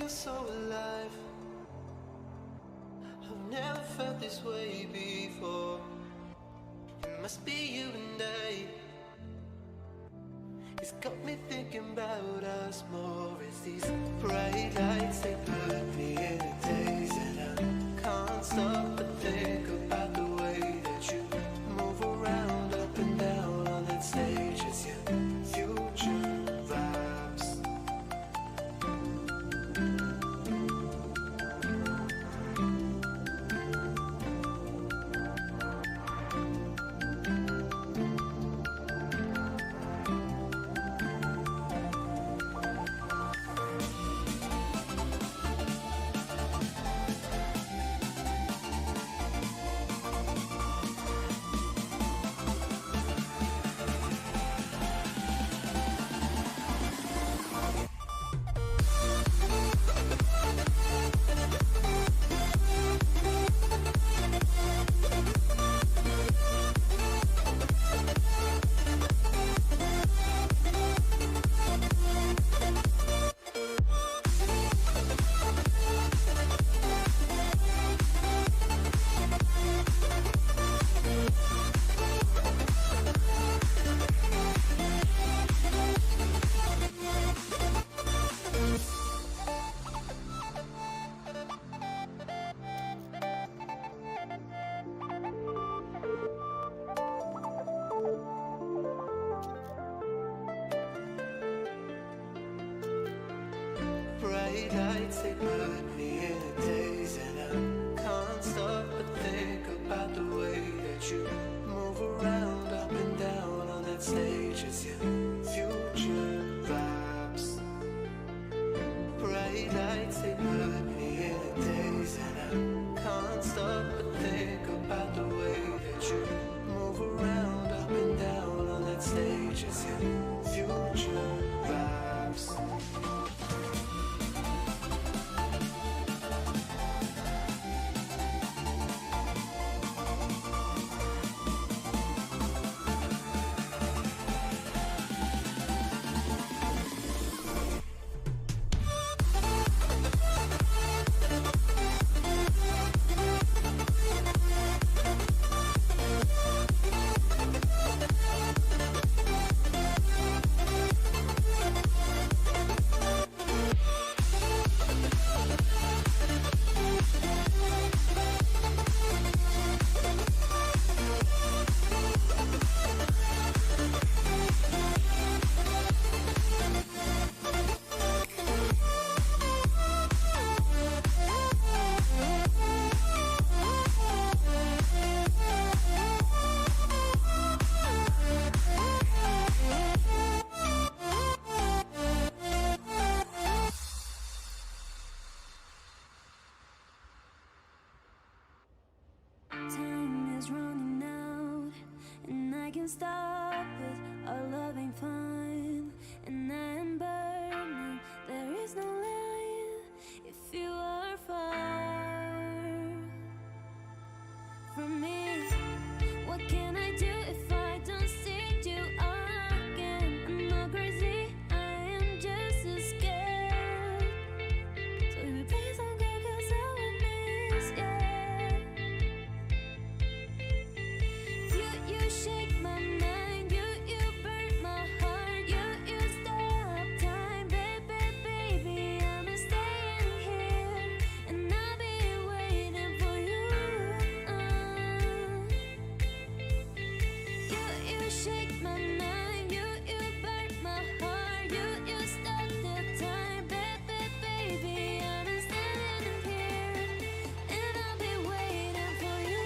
feel so alive. I've never felt this way before. It must be you and I. It's got me thinking about us more. It's these bright lights, they put me in a daze, and I can't stop but think about the way that you move around up and down on that stage. It's your future vibes. Bright lights, they put me in a daze, and I can't stop but think about the way that you move around up and down on that stage. It's your future vibes. Bright lights, they put me in a daze, and I can't stop but think about the way that you move around up and down on that stage. It's your future vibes. Time is running out, and I can't stop it. Our love ain't fine, and I am burning. There is no line if you are far from me. What can I do if I don't see you again? I'm not crazy, I am just as scared. So baby, please don't go, 'cause I will miss you. You shake my mind, you burn my heart, you stop time, baby, baby, I'm staying here, and I'll be waiting for you. You shake my mind, you burn my heart, you stop the time, baby, baby, I'm standing here, and I'll be waiting for you.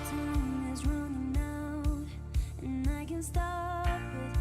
Time is running out, and I can't stop it.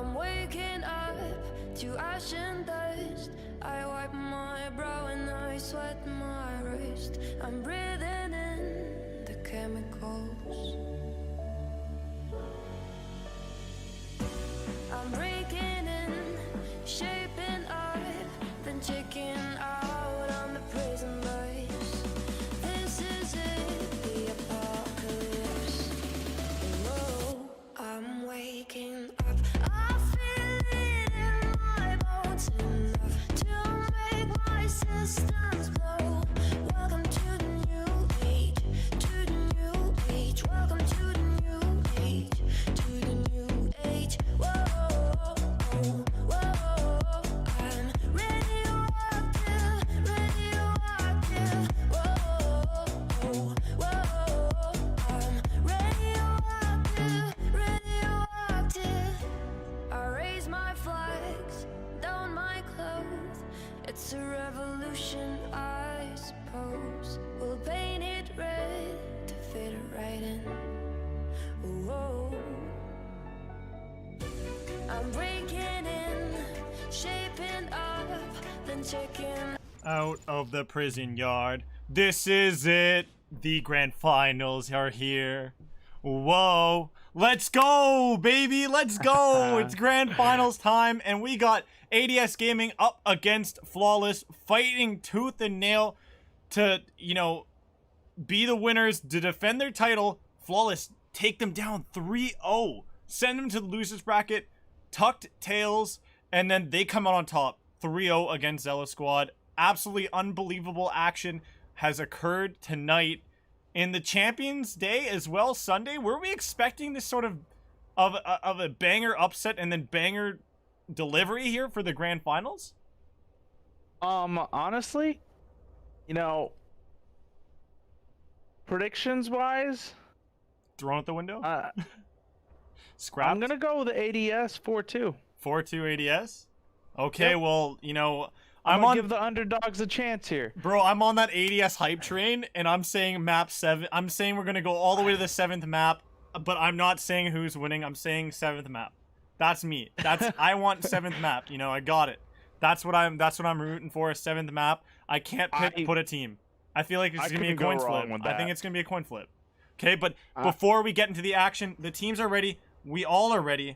I'm waking up to ash and dust. I wipe my brow and I sweat my wrist. I'm breathing in the chemicals. I'm breaking in, shaping up, then checking out on the prison bus. This is it, the apocalypse. Whoa, I'm waking up. I feel it in my bones enough to make my systems blow. Welcome to the new age, to the new age. Welcome to the new age, to the new age. Whoa. It's a revolution, I suppose. We'll paint it red to fit it right in. Whoa. I'm breaking in, shaping up, then checking out of the prison yard. This is it. The grand finals are here. Whoa. Let's go, baby. Let's go. It's grand finals time, and we got ADS Gaming up against Flawless, fighting tooth and nail to, you know, be the winners, to defend their title. Flawless take them down 3-0, send them to the losers bracket, tucked tails, and then they come out on top 3-0 against Zella Squad. Absolutely unbelievable action has occurred tonight. In the Champions Day as well, Sunday, were we expecting this sort of a banger upset and then banger delivery here for the grand finals? Honestly, you know, predictions wise, thrown out the window. Scrapped. I'm gonna go with the ADS 4-2. 4-2 ADS. Okay, Yep. well, you know, I'm I'm gonna on give the underdogs a chance here. Bro, I'm on that ADS hype train, and I'm saying map 7. I'm saying we're gonna go all the way to the 7th map, but I'm not saying who's winning. I'm saying 7th map. That's me. I want 7th map. You know, I got it. That's what I'm rooting for. A 7th map. I can't put a team. I feel like it's gonna be a coin flip. I think it's gonna be a coin flip. Okay, but before we get into the action, the teams are ready. We all are ready.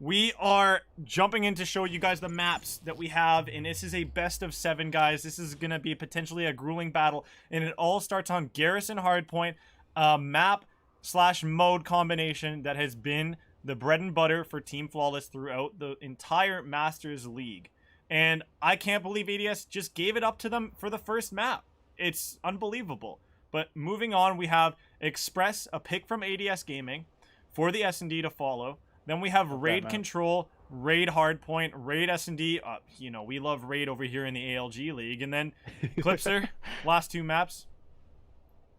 We are jumping in to show you guys the maps that we have, and this is a best of 7, guys. This is going to be potentially a grueling battle, and it all starts on Garrison Hardpoint, map/mode combination that has been the bread and butter for Team Flawless throughout the entire Masters League. And I can't believe ADS just gave it up to them for the first map. It's unbelievable. But moving on, we have Express, a pick from ADS Gaming for the S&D to follow. Then we have Raid Control, Raid Hardpoint, Raid S&D. You know, we love Raid over here in the ALG League. And then Clipser, last 2 maps.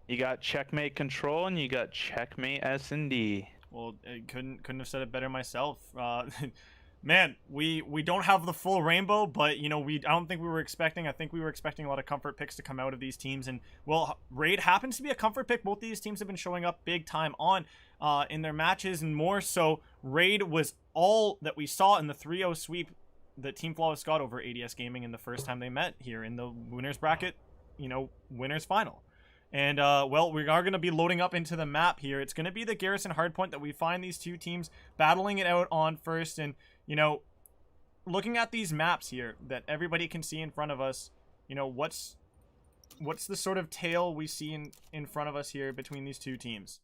You got Checkmate Control and you got Checkmate S&D. Well, I couldn't have said it better myself. Man, we don't have the full rainbow, but you know, I don't think we were expecting. I think we were expecting a lot of comfort picks to come out of these teams, and well, Raid happens to be a comfort pick. Both these teams have been showing up big time on in their matches, and more so, Raid was all that we saw in the 3-0 sweep that Team Flawless got over ADS Gaming in the first time they met here in the winners bracket, you know, winners final. And well, we are going to be loading up into the map here. It's going to be the Garrison Hardpoint that we find these two teams battling it out on first. And, you know, looking at these maps here that everybody can see in front of us, you know, what's the sort of tail we see in front of us here between these two teams?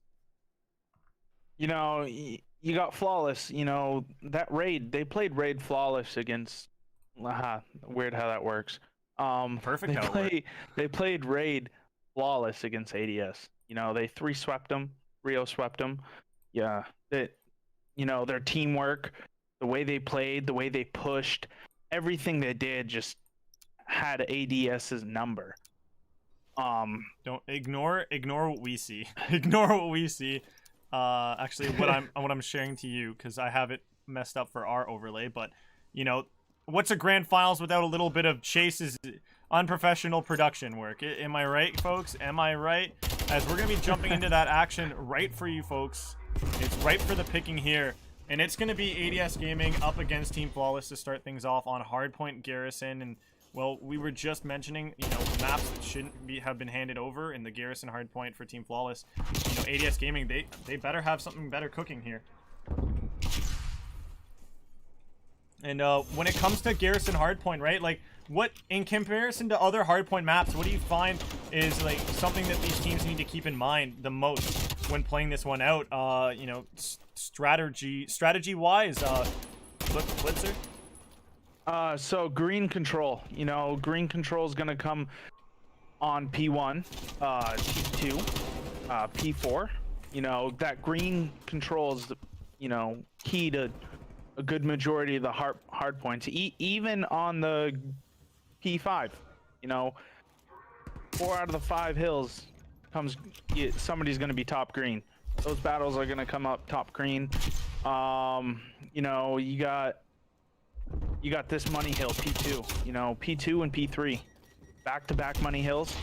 You know, you got Flawless. You know, that Raid, they played Raid Flawless against... weird how that works. Perfect. They played Raid Flawless against ADS. You know, they 3-swept them. Rio swept them. Yeah. You know, their teamwork, the way they played, the way they pushed, everything they did just had ADS's number. Don't ignore what we see. Ignore what we see. Actually, what I'm sharing to you, because I have it messed up for our overlay, but you know, what's a grand finals without a little bit of Chase's unprofessional production work? Am I right, folks? Am I right? As we're gonna be jumping into that action right for you folks. It's right for the picking here. And it's going to be ADS Gaming up against Team Flawless to start things off on hardpoint Garrison. And, well, we were just mentioning, you know, maps that shouldn't have been handed over in the Garrison hardpoint for Team Flawless. You know, ADS Gaming, they better have something better cooking here. And when it comes to Garrison hardpoint, right, like, what, in comparison to other hardpoint maps, what do you find is, like, something that these teams need to keep in mind the most when playing this one out? You know, strategy-wise, Blitzer? So green control, you know, green control is going to come on P1, P2, P4. You know, that green control is, you know, key to a good majority of the hard points, even on the P5. You know, 4 out of the 5 hills somebody's going to be top green. Those battles are going to come up top green. You know, you got this money hill, P2. You know, P2 and P3, back-to-back money hills.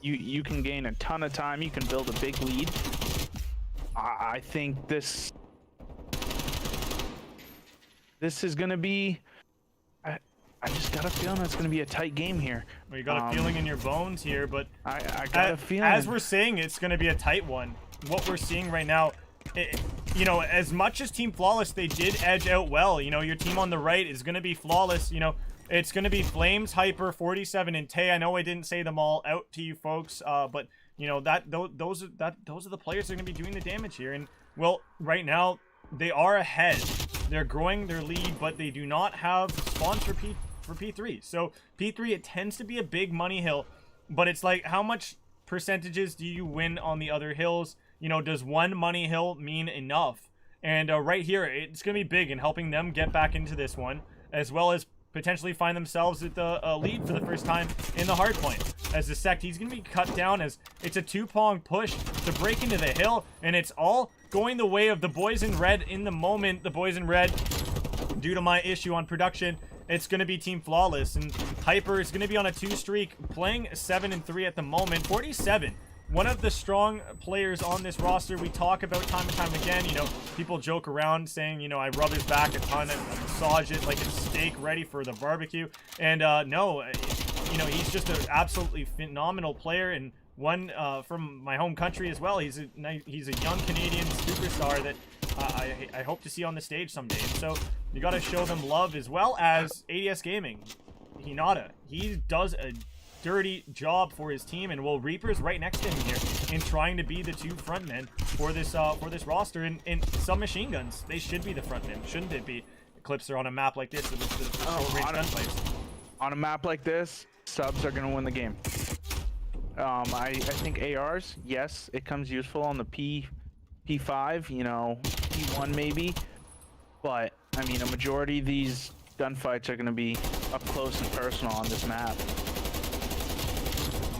You can gain a ton of time. You can build a big lead. I think this is going to be... I just got a feeling it's going to be a tight game here. Well, you got a feeling in your bones here, but I got a feeling. As we're saying, it's going to be a tight one. What we're seeing right now, you know, as much as Team Flawless, they did edge out well. You know, your team on the right is going to be Flawless. You know, it's going to be Flames, Hyper, 47, and Tay. I know I didn't say them all out to you folks, but you know those are the players that are going to be doing the damage here. And well, right now they are ahead. They're growing their lead, but they do not have spawns for P3. So P3, it tends to be a big money hill, but it's like, how much percentages do you win on the other hills? You know, does one money hill mean enough? And right here, it's going to be big in helping them get back into this one, as well as potentially find themselves at the lead for the first time in the hard point. As the sect, he's going to be cut down as it's a two-prong push to break into the hill, and it's all going the way of the boys in red in the moment. The boys in red, due to my issue on production, it's going to be Team Flawless, and Hyper is going to be on a 2 streak, playing 7-3 at the moment. 47, one of the strong players on this roster. We talk about time and time again, you know, people joke around saying, you know, I rub his back a ton and massage it like it's steak ready for the barbecue. And no, you know, he's just an absolutely phenomenal player, and one from my home country as well. He's a young Canadian superstar that I hope to see on the stage someday. And so you got to show them love, as well as ADS Gaming. Hinata, he does a dirty job for his team, and Reaper's right next to him here in trying to be the 2 frontmen for this roster. And some machine guns, they should be the frontmen, shouldn't it be? Eclipser on a map like this with on a map like this, subs are going to win the game. I think ARs, yes, it comes useful on the P5, you know, P1 maybe, but I mean, a majority of these gunfights are going to be up close and personal on this map.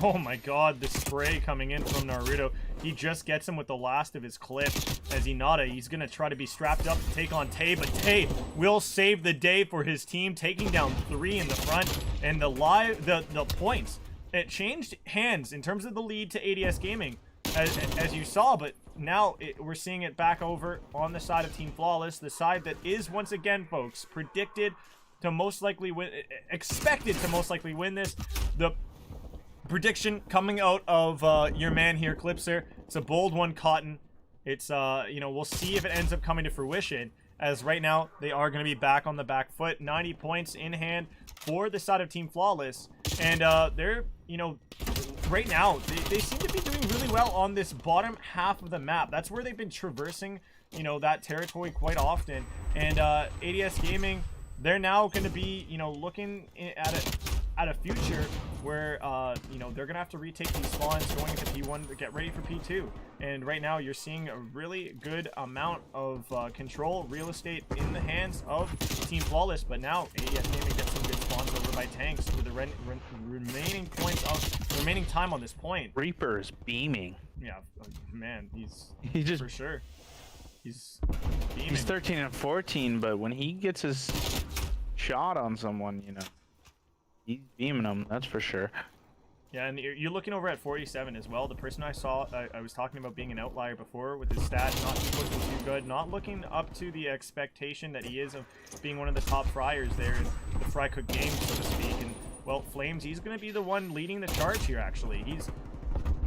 Oh my god, the spray coming in from Naruto. He just gets him with the last of his clip as he's going to try to be strapped up to take on Tay, but Tay will save the day for his team, taking down 3 in the front. And the points, it changed hands in terms of the lead to ADS Gaming, as you saw, but now we're seeing it back over on the side of Team Flawless, the side that is, once again, folks, predicted to most likely win, expected to most likely win this. The prediction coming out of your man here, Clipser, it's a bold one, Cotton. It's you know, we'll see if it ends up coming to fruition, as right now they are going to be back on the back foot. 90 points in hand for the side of Team Flawless, and they're, you know, right now they seem to be doing really well on this bottom half of the map. That's where they've been traversing, you know, that territory quite often. And ADS Gaming, they're now going to be, you know, looking at a future where you know, they're gonna have to retake these spawns going into P1 to get ready for P2. And right now you're seeing a really good amount of control real estate in the hands of Team Flawless, but now ADS Gaming gets some good spawns over by tanks with the remaining time on this point. Reaper is beaming. Yeah, man, he's just, for sure, he's beaming. He's 13 and 14, but when he gets his shot on someone, you know, he's beaming them, that's for sure. Yeah, and you're looking over at 47 as well. The person I saw, I was talking about being an outlier before with his stats, not looking too good, not looking up to the expectation that he is of being one of the top fryers there in the fry cook game, so to speak. And, well, Flames, he's going to be the one leading the charge here, actually. He's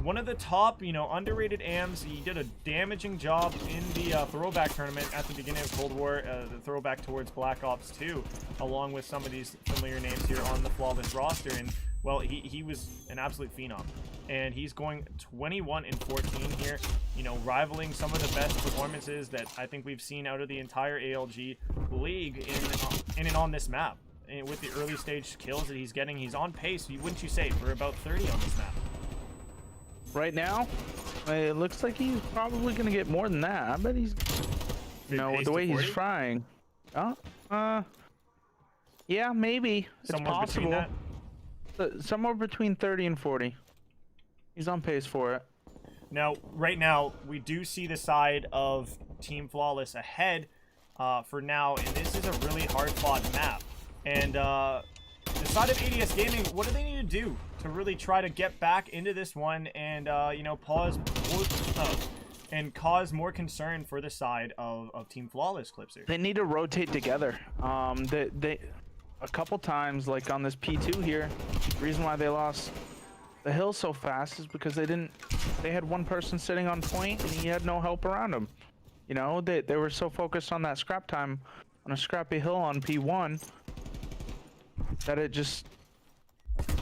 one of the top, you know, underrated AMs. He did a damaging job in the throwback tournament at the beginning of Cold War, the throwback towards Black Ops 2, along with some of these familiar names here on the Flawless roster. And, well, he was an absolute phenom. And he's going 21 and 14 here, you know, rivaling some of the best performances that I think we've seen out of the entire ALG league in and on this map. And with the early stage kills that he's getting, he's on pace, wouldn't you say, for about 30 on this map. Right now, it looks like he's probably going to get more than that. I bet he's, you know, the way he's frying. Yeah, maybe. It's possible. Somewhere between 30 and 40. He's on pace for it. Now, right now, we do see the side of Team Flawless ahead for now, and this is a really hard-fought map. And the side of ADS Gaming, what do they need to do to really try to get back into this one and, you know, and cause more concern for the side of Team Flawless, Clipser? They need to rotate together. They a couple times, like on this P2 here, the reason why they lost the hill so fast is because they had one person sitting on point and he had no help around him. You know, they were so focused on that scrap time on a scrappy hill on P1 that it just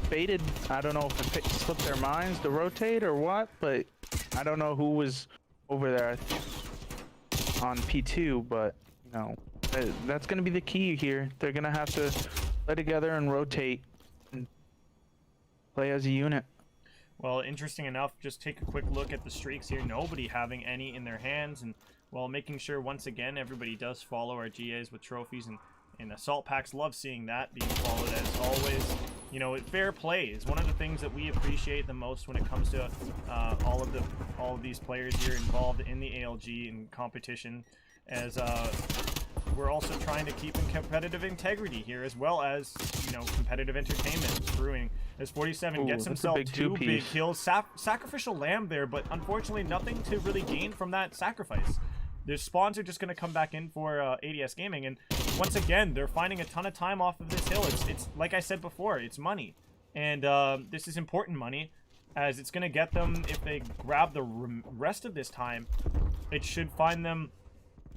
faded. I don't know if it slipped their minds to rotate or what, but I don't know who was over there on P2, but you know, that's going to be the key here. They're going to have to play together and rotate and play as a unit. Well, interesting enough, just take a quick look at the streaks here. Nobody having any in their hands, and while making sure once again everybody does follow our GAs with trophies, and assault packs. Love seeing that being followed as always. You know, fair play is one of the things that we appreciate the most when it comes to all of these players here involved in the ALG and competition, as we're also trying to keep in competitive integrity here, as well as, you know, competitive entertainment brewing. As 47 gets himself two big kills, sacrificial lamb there, but unfortunately nothing to really gain from that sacrifice. Their spawns are just going to come back in for ADS Gaming, and once again, they're finding a ton of time off of this hill. It's like I said before, it's money, and this is important money, as it's going to get them, if they grab the rest of this time, it should find them,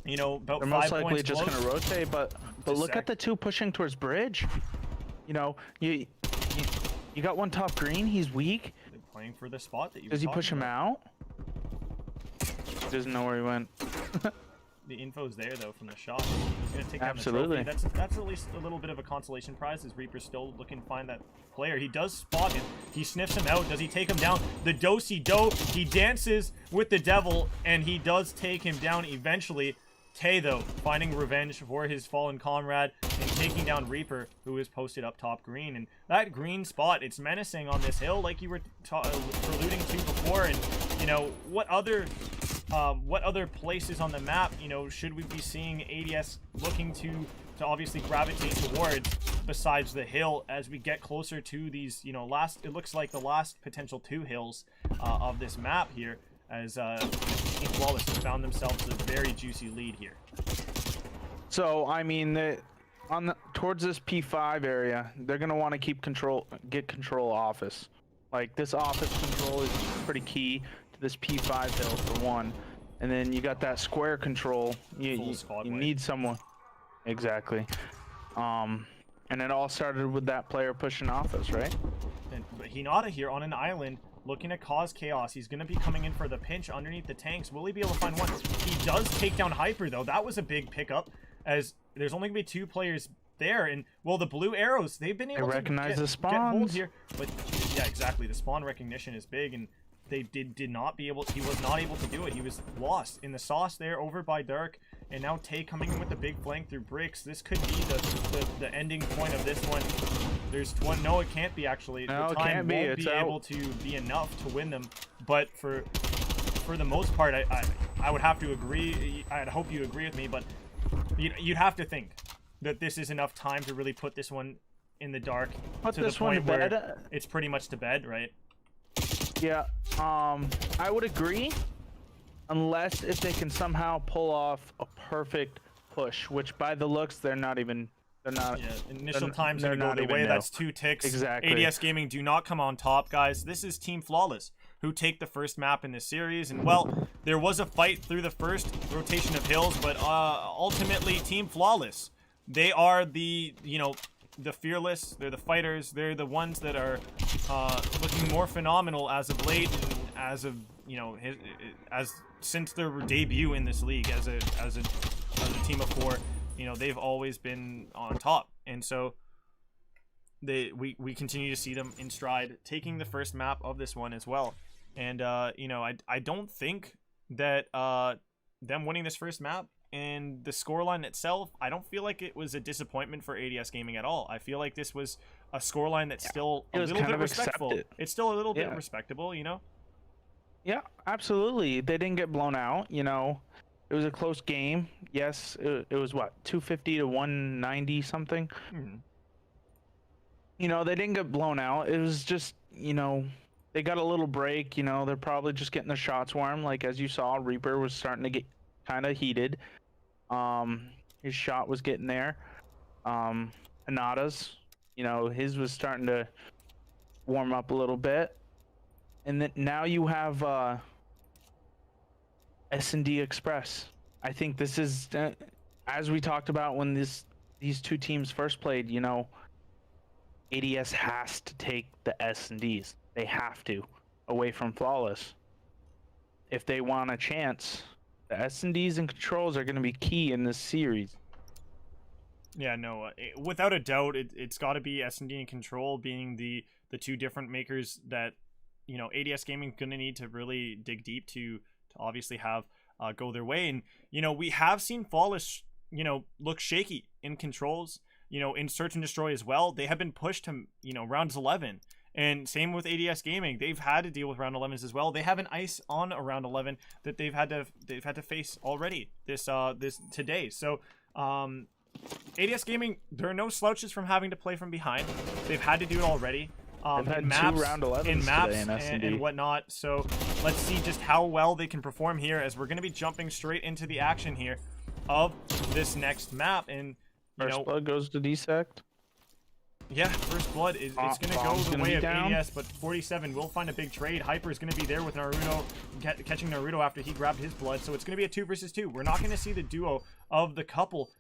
you know, about 5 points. They're most likely just going to rotate, but look at the two pushing towards bridge. You know, you got one top green, he's weak. They're playing for the spot that you. Does he push him out? He doesn't know where he went. The info's there though from the shot. He's gonna take down the trophy. That's at least a little bit of a consolation prize, as Reaper's still looking to find that player. He does spot him. He sniffs him out. Does he take him down? The do-si-do. He dances with the devil, and he does take him down eventually. Tay, though, finding revenge for his fallen comrade and taking down Reaper, who is posted up top green. And that green spot, it's menacing on this hill, like you were alluding to before. And, you know, what other places on the map, you know, should we be seeing ADS looking to obviously gravitate towards besides the hill as we get closer to these, you know, it looks like the last potential 2 hills of this map here, as Team Flawless has found themselves a very juicy lead here. So I mean, towards this P5 area, they're gonna want to get control office. Like, this office control is pretty key to this P5 hill for one, and then you got that square control. You need someone. Exactly. And it all started with that player pushing office, right? But Hinata here on an island, looking to cause chaos. He's going to be coming in for the pinch underneath the tanks. Will he be able to find one? He does take down Hyper, though. That was a big pickup, as there's only going to be 2 players there. And, well, the blue arrows, they've been able to recognize the spawns. Get hold here. But, yeah, exactly. The spawn recognition is big, and they did not be able to, he was not able to do it. He was lost in the sauce there over by Dark. And now Tay coming in with the big flank through bricks. This could be the ending point of this one. There's one. No, it can't be, actually. No, the time won't be able to be enough to win them. But for the most part, I would have to agree. I'd hope you agree with me, but you'd have to think that this is enough time to really put this one in the dark, to the point where it's pretty much to bed, right? Yeah, I would agree, unless if they can somehow pull off a perfect push, which by the looks they're not. Yeah, initial time's they're gonna go not their even way. new. That's 2 ticks. Exactly. ADS Gaming do not come on top, guys. This is Team Flawless, who take the first map in this series. And, well, there was a fight through the first rotation of hills, but ultimately, Team Flawless, they are the, you know, the fearless. They're the fighters. They're the ones that are looking more phenomenal as of late, and as of, you know, since their debut in this league as a team of 4. You know, they've always been on top, and so we continue to see them in stride, taking the first map of this one as well. And you know, I don't think that them winning this first map and the scoreline itself, I don't feel like it was a disappointment for ADS Gaming at all. I feel like this was a scoreline that's still a little bit respectful. It's still a little bit respectable, you know. Yeah, absolutely. They didn't get blown out, you know. It was a close game. Yes, it was what, 250 to 190 something. You know, they didn't get blown out. It was just, you know, they got a little break. You know, they're probably just getting their shots warm. Like, as you saw, Reaper was starting to get kind of heated. His shot was getting there. Hanada's, you know, his was starting to warm up a little bit. And then now you have S&D Express. I think this is, as we talked about when these two teams first played, you know, ADS has to take the S&Ds. They have to, away from Flawless. If they want a chance, the S&Ds and controls are going to be key in this series. Yeah, no, without a doubt, it's got to be S&D and control being the 2 different makers that, you know, ADS Gaming going to need to really dig deep to obviously have go their way. And, you know, we have seen Flawless, you know, look shaky in controls, you know, in Search and Destroy as well. They have been pushed to, you know, rounds 11. And same with ADS Gaming. They've had to deal with round 11s as well. They have an ice on a round 11 that they've had to face already this today. So ADS Gaming, there are no slouches from having to play from behind. They've had to do it already. They've had maps, 2 round 11s in maps today in S&D. and whatnot. So let's see just how well they can perform here, as we're going to be jumping straight into the action here of this next map. And First blood goes to Dissect. Yeah, First Blood is going to go the way of ADS, but 47 will find a big trade. Hyper is going to be there with Naruto, catching Naruto after he grabbed his blood. So it's going to be a 2 versus 2. We're not going to see the duo of the couple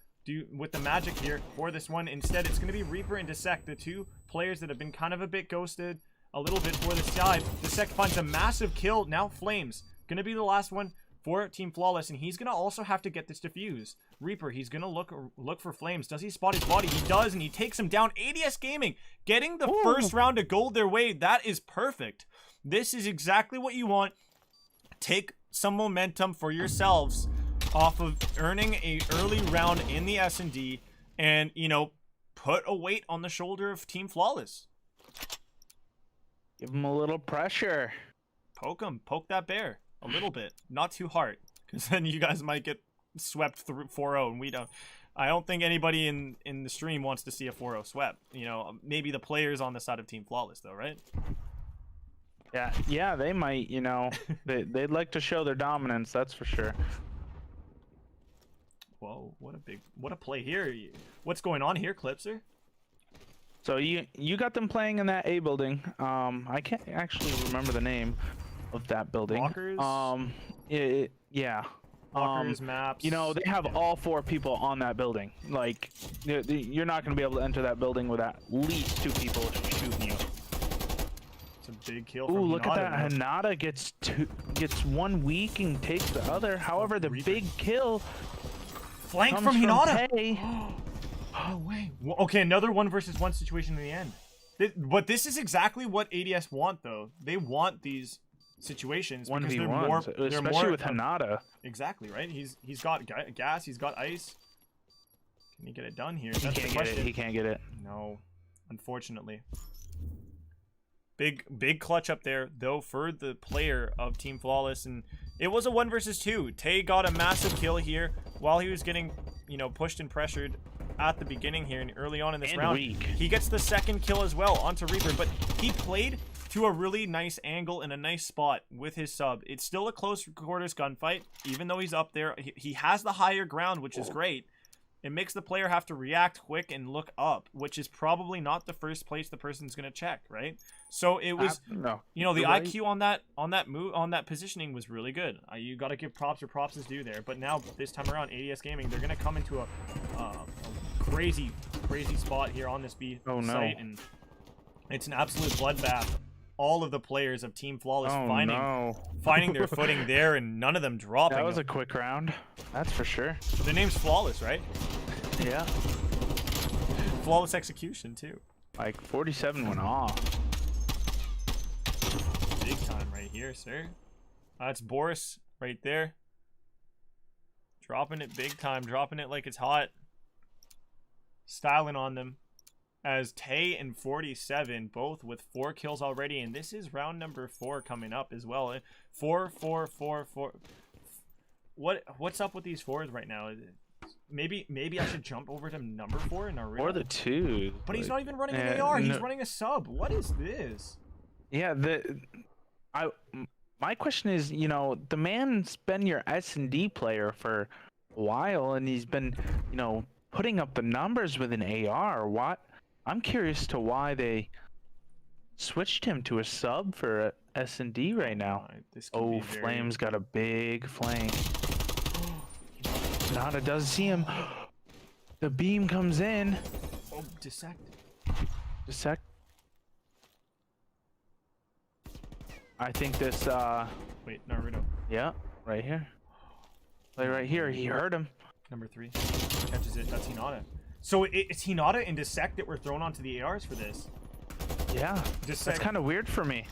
with the magic here for this one. Instead, it's going to be Reaper and Dissect, the 2 players that have been kind of a bit ghosted a little bit for the side. Dissect finds a massive kill. Now Flames going to be the last one for Team Flawless, and he's going to also have to get this defuse. Reaper, he's going to look for Flames. Does he spot his body? He does, and he takes him down. ADS Gaming getting the first round of gold their way. That is perfect. This is exactly what you want. Take some momentum for yourselves off of earning a early round in the S&D, and, you know, put a weight on the shoulder of Team Flawless. Give him a little pressure. Poke him. Poke that bear a little bit. Not too hard, because then you guys might get swept through 4-0, and we don't. I don't think anybody in the stream wants to see a 4-0 swept. You know, maybe the players on the side of Team Flawless, though, right? Yeah, they might. You know, they'd like to show their dominance. That's for sure. Whoa, what a play here. What's going on here, Clipser? So you got them playing in that A building. I can't actually remember the name of that building. Walkers? Yeah. Walkers, maps. You know, they have all 4 people on that building. Like, you're not going to be able to enter that building with at least 2 people shooting you. It's a big kill. Ooh, look at that. Hanada gets 1 weak and takes the other. However, the big kill flank from Hinata. No way. Well, okay, another 1 versus 1 situation in the end. But this is exactly what ADS want, though. They want these situations because they're more, especially with Hanada. Exactly, right? He's got gas, he's got ice. Can he get it done here? He can't get it. He can't get it. No, unfortunately. Big clutch up there though for the player of Team Flawless, and it was a 1 versus 2. Tay got a massive kill here while he was getting, you know, pushed and pressured at the beginning here and early on in this round. Weak. He gets the 2nd kill as well onto Reaper, but he played to a really nice angle and a nice spot with his sub. It's still a close quarters gunfight, even though he's up there. He has the higher ground, which is great. It makes the player have to react quick and look up, which is probably not the first place the person's gonna check, right? So it was, No, you know, the you're right. IQ on that positioning was really good. You got to give props where props is due there. But now this time around, ADS Gaming, they're gonna come into a crazy spot here on this B site, and it's an absolute bloodbath. All of the players of Team Flawless finding their footing there, and none of them dropping. That was a quick round, that's for sure. The name's Flawless, right? Yeah. Flawless execution too. Like 47 went off. Big time right here, sir. That's Boris right there. Dropping it big time, dropping it like it's hot. Styling on them. As Tay and 47 both with 4 kills already, and this is round number 4 coming up as well. 4, 4, 4, 4. What's up with these 4s right now? Maybe I should jump over to number 4 in Naruto. Or the 2. But he's not even running an AR. He's running a sub. What is this? Yeah, my question is, you know, the man's been your S&D player for a while, and he's been, you know, putting up the numbers with an AR. What? I'm curious to why they switched him to a sub for a S&D right now. Oh, Flame's got a big flame. Nada does see him. The beam comes in. Oh, dissect. Dissect. I think this, Wait, Naruto. yeah, right here. Play right here. He heard him. Number 3. Catches it. That's Hinata. So it's Hinata and Dissect that were thrown onto the ARs for this. Yeah. Dissect. That's kind of weird for me.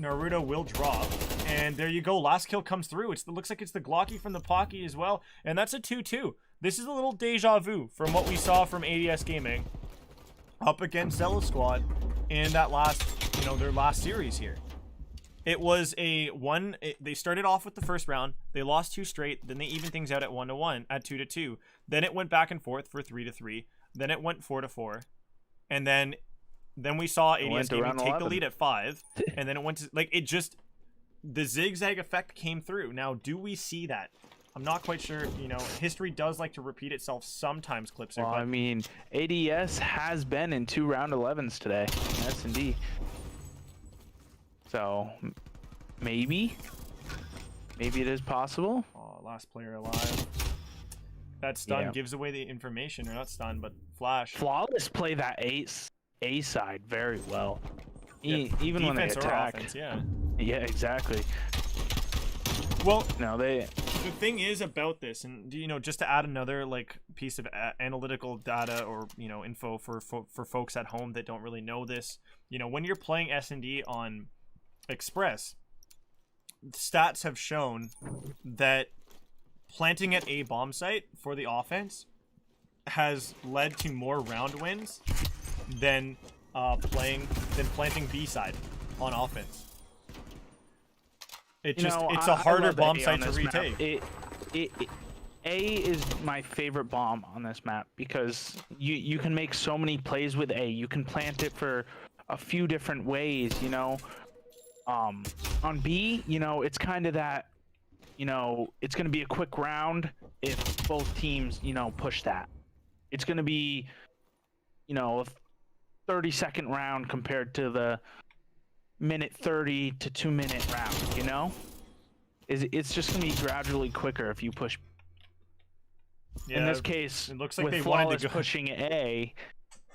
Naruto will drop. And there you go. Last kill comes through. It looks like it's the Glocky from the Pocky as well. And that's a 2-2. This is a little deja vu from what we saw from ADS Gaming up against Zello Squad in that last, you know, their last series here. It was they started off with the first round. They lost 2 straight. Then they evened things out at 1-1, at 2-2. Then it went back and forth for 3-3. Then it went 4-4. And then we saw ADS Gaming take the lead at 5. And then it went to, like, it just, the zigzag effect came through. Now, do we see that? I'm not quite sure. You know, history does like to repeat itself sometimes, Clipser. Well, I mean, ADS has been in 2 round 11s today. S&D. So, maybe it is possible. Oh, last player alive. That stun gives away the information, or not stun, but flash. Flawless play that A side very well. Yeah, even when they attack. Offense, yeah. Yeah, exactly. Well, no, the thing is about this, and you know, just to add another like piece of analytical data or, you know, info for folks at home that don't really know this, you know, when you're playing S&D on Express, stats have shown that planting at a bomb site for the offense has led to more round wins than planting B side on offense. It's a harder bomb site to retake. A is my favorite bomb on this map because you can make so many plays with A. You can plant it for a few different ways, you know. On B, you know, it's kind of that, you know, it's going to be a quick round if both teams, you know, push that. It's going to be, you know, a 30-second round compared to the minute 30 to 2-minute round, you know? It's just going to be gradually quicker if you push. Yeah, in this case, it looks like with they Flawless wanted to go pushing A,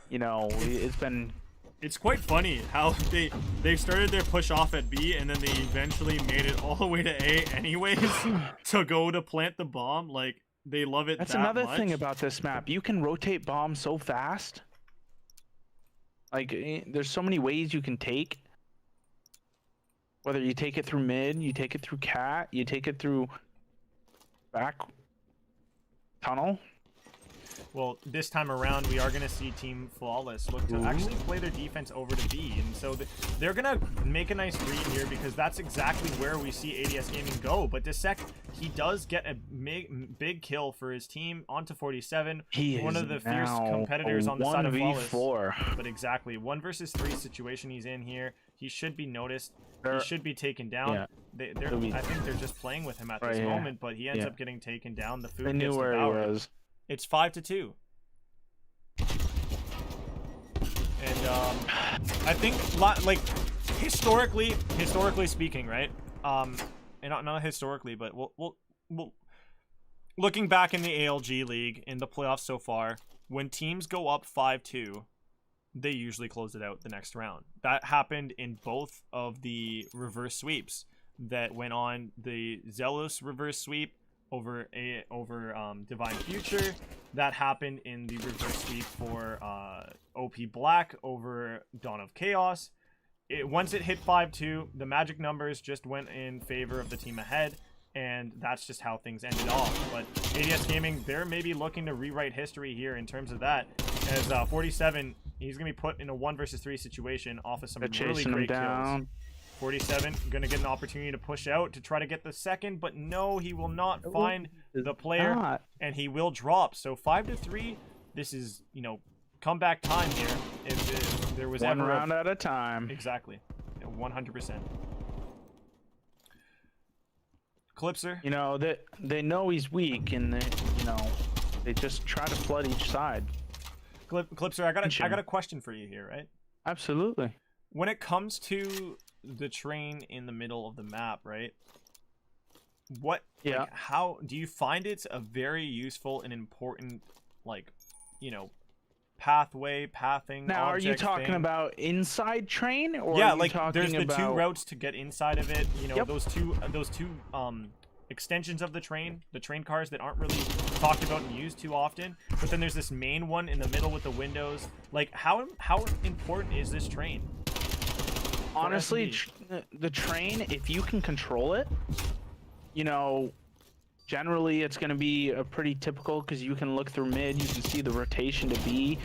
you know, it's been... It's quite funny how they started their push off at B and then they eventually made it all the way to A anyways to go to plant the bomb. Like, they love it. That's another thing about this map. You can rotate bombs so fast. Like, there's so many ways you can take. Whether you take it through mid, you take it through cat, you take it through back tunnel. Well, this time around, we are going to see Team Flawless look to actually play their defense over to B. And so they're going to make a nice read here because that's exactly where we see ADS Gaming go. But Dissect, he does get a big kill for his team onto 47. He one is of the fierce now competitors a on the side of Flawless. 1v4. But exactly, 1 versus 3 situation he's in here. He should be noticed. They're- He should be taken down. yeah. I think they're just playing with him at this Right, yeah. moment, but he ends Yeah. up getting taken down. The food They knew gets where devoured. he was. It's 5-2. And I think like historically speaking, right? And not historically, but we'll looking back in the ALG league in the playoffs so far, when teams go up 5-2, they usually close it out the next round. That happened in both of the reverse sweeps that went on. The Zealous reverse sweep over Divine Future. That happened in the reverse sweep for OP Black over Dawn of Chaos. Once it hit 5-2, the magic numbers just went in favor of the team ahead, and that's just how things ended off. But ADS Gaming, they're maybe looking to rewrite history here in terms of that, as 47, he's going to be put in a 1 versus 3 situation off of some really great kills. 47 going to get an opportunity to push out to try to get the second, but no, he will not find the player, and he will drop. So 5-3, this is, comeback time here. If there was One ever round at a time. Exactly. 100%. Clipser. They know he's weak, and they just try to flood each side. Clipser, I got a question for you here, right? Absolutely. When it comes to the train in the middle of the map, right? How do you find it's a very useful and important, pathing? Now, are you talking thing? about inside train, or yeah, are you talking there's the about... two routes to get inside of it. Yep. those two extensions of the train cars that aren't really talked about and used too often. But then there's this main one in the middle with the windows. Like, how important is this train? Honestly, the train, if you can control it, generally it's going to be a pretty typical, because you can look through mid, you can see the rotation to B.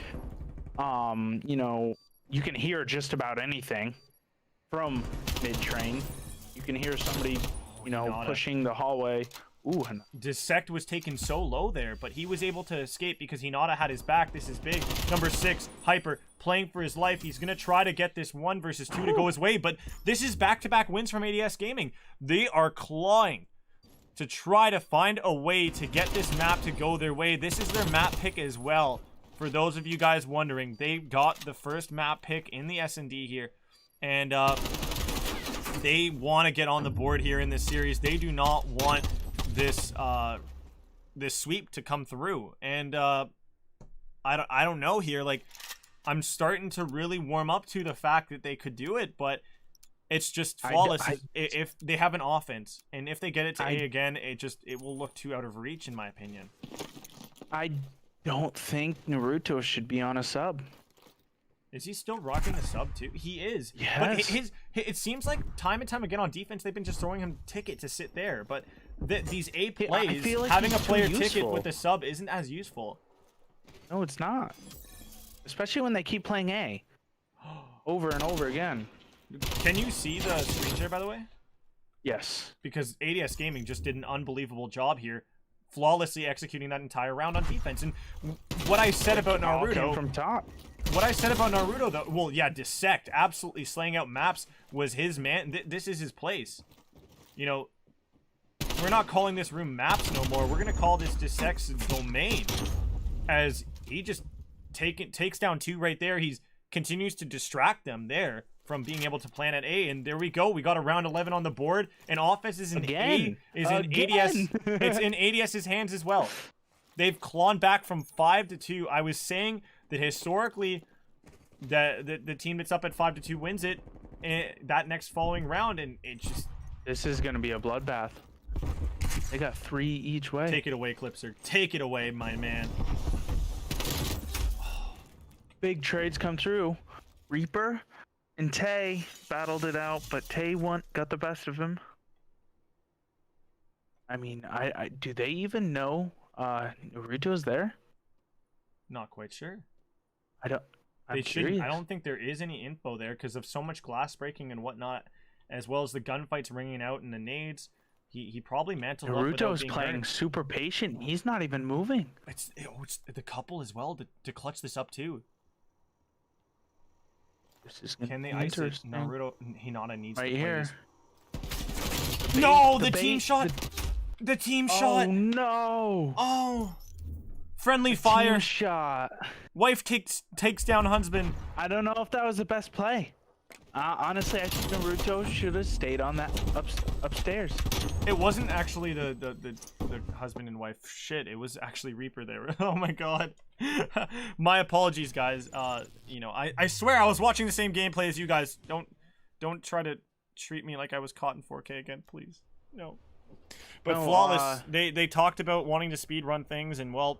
You can hear just about anything from mid train. You can hear somebody, pushing the hallway. Ooh, Dissect was taken so low there, but he was able to escape because Hinata had his back. This is big. Number 6, Hyper, playing for his life. He's going to try to get this 1 versus 2 to go his way, but this is back-to-back wins from ADS Gaming. They are clawing to try to find a way to get this map to go their way. This is their map pick as well. For those of you guys wondering, they got the first map pick in the S&D here, and they want to get on the board here in this series. They do not want this sweep to come through, and I don't know here. Like, I'm starting to really warm up to the fact that they could do it, but it's just Flawless. If they have an offense, and if they get it to A again, it will look too out of reach, in my opinion. I don't think Naruto should be on a sub. Is he still rocking the sub too? He is. Yes. But it seems like time and time again on defense, they've been just throwing him ticket to sit there. But these A plays, like having a he's player too ticket useful. with a sub isn't as useful. No, it's not. Especially when they keep playing A over and over again. Can you see the screen share, by the way? Yes. Because ADS Gaming just did an unbelievable job here, flawlessly executing that entire round on defense. And what I said about Naruto from top. What I said about Naruto, though, well, yeah, Dissect, absolutely slaying out maps, was his man. This is his place. We're not calling this room maps no more. We're going to call this Dissect's domain, as he just takes down 2 right there. He continues to distract them there from being able to plan at A, and there we go. We got a round 11 on the board, and offense is in ADS. It's in ADS's hands as well. They've clawed back from 5-2. I was saying that historically, the team that's up at 5-2 wins it that next following round, and it just... This is going to be a bloodbath. They got 3 each way. Take it away, Clipser. Take it away, my man. Big trades come through. Reaper and Tay battled it out, but Tay got the best of him. I mean, do they even know Naruto's there? Not quite sure. I'm They shouldn't. curious. I don't think there is any info there because of so much glass breaking and whatnot, as well as the gunfights ringing out and the nades. He probably mantled up without Naruto's being playing heard. super patient. He's not even moving. It's the couple as well to clutch this up too. This is gonna Can they be ice it? interesting. Naruto Hinata needs Right to play here. this. No, the team bait- shot. The team Oh shot. no! Oh, friendly Team fire. shot. Wife takes down husband. I don't know if that was the best play. Honestly, I think Naruto should have stayed on that upstairs. It wasn't actually the husband and wife. Shit, it was actually Reaper there. Oh my god. My apologies, guys. You know, I swear I was watching the same gameplay as you guys. Don't try to treat me like I was caught in 4K again, please. No. But No, Flawless, they talked about wanting to speed run things, and well,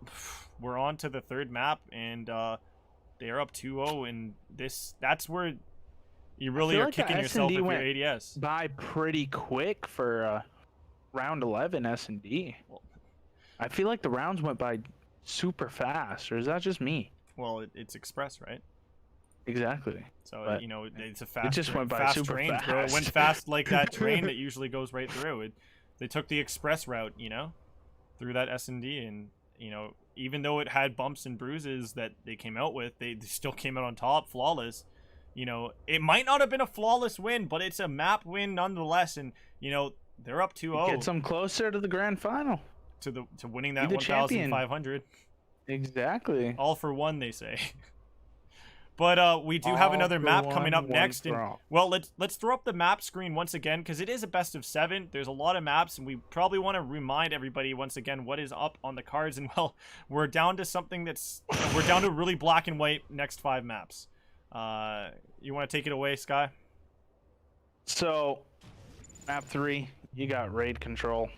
we're on to the third map, and they are up 2-0, and that's where you really feel are like the kicking yourself S&D if went you're ADS. By pretty quick for round 11 S&D. I feel like the rounds went by super fast, or is that just me? Well, it's Express, right? Exactly. So, But you know, it's a fast, just went by fast super train, bro. It went fast. fast like that train that usually goes right through. They took the express route, you know, through that S&D, and, you know, even though it had bumps and bruises that they came out with, they still came out on top, flawless. You know, it might not have been a flawless win, but it's a map win nonetheless, and, you know, they're up 2-0 Gets them closer to the grand final. to winning that Be the champion. 1,500. Exactly. All for one, they say. But we do have All another for map coming up one next, for and all. well, let's throw up the map screen once again because it is a best of 7. There's a lot of maps, and we probably want to remind everybody once again what is up on the cards. And well, we're down to really black and white next 5 maps. You want to take it away, Sky? So, map 3, you got raid control.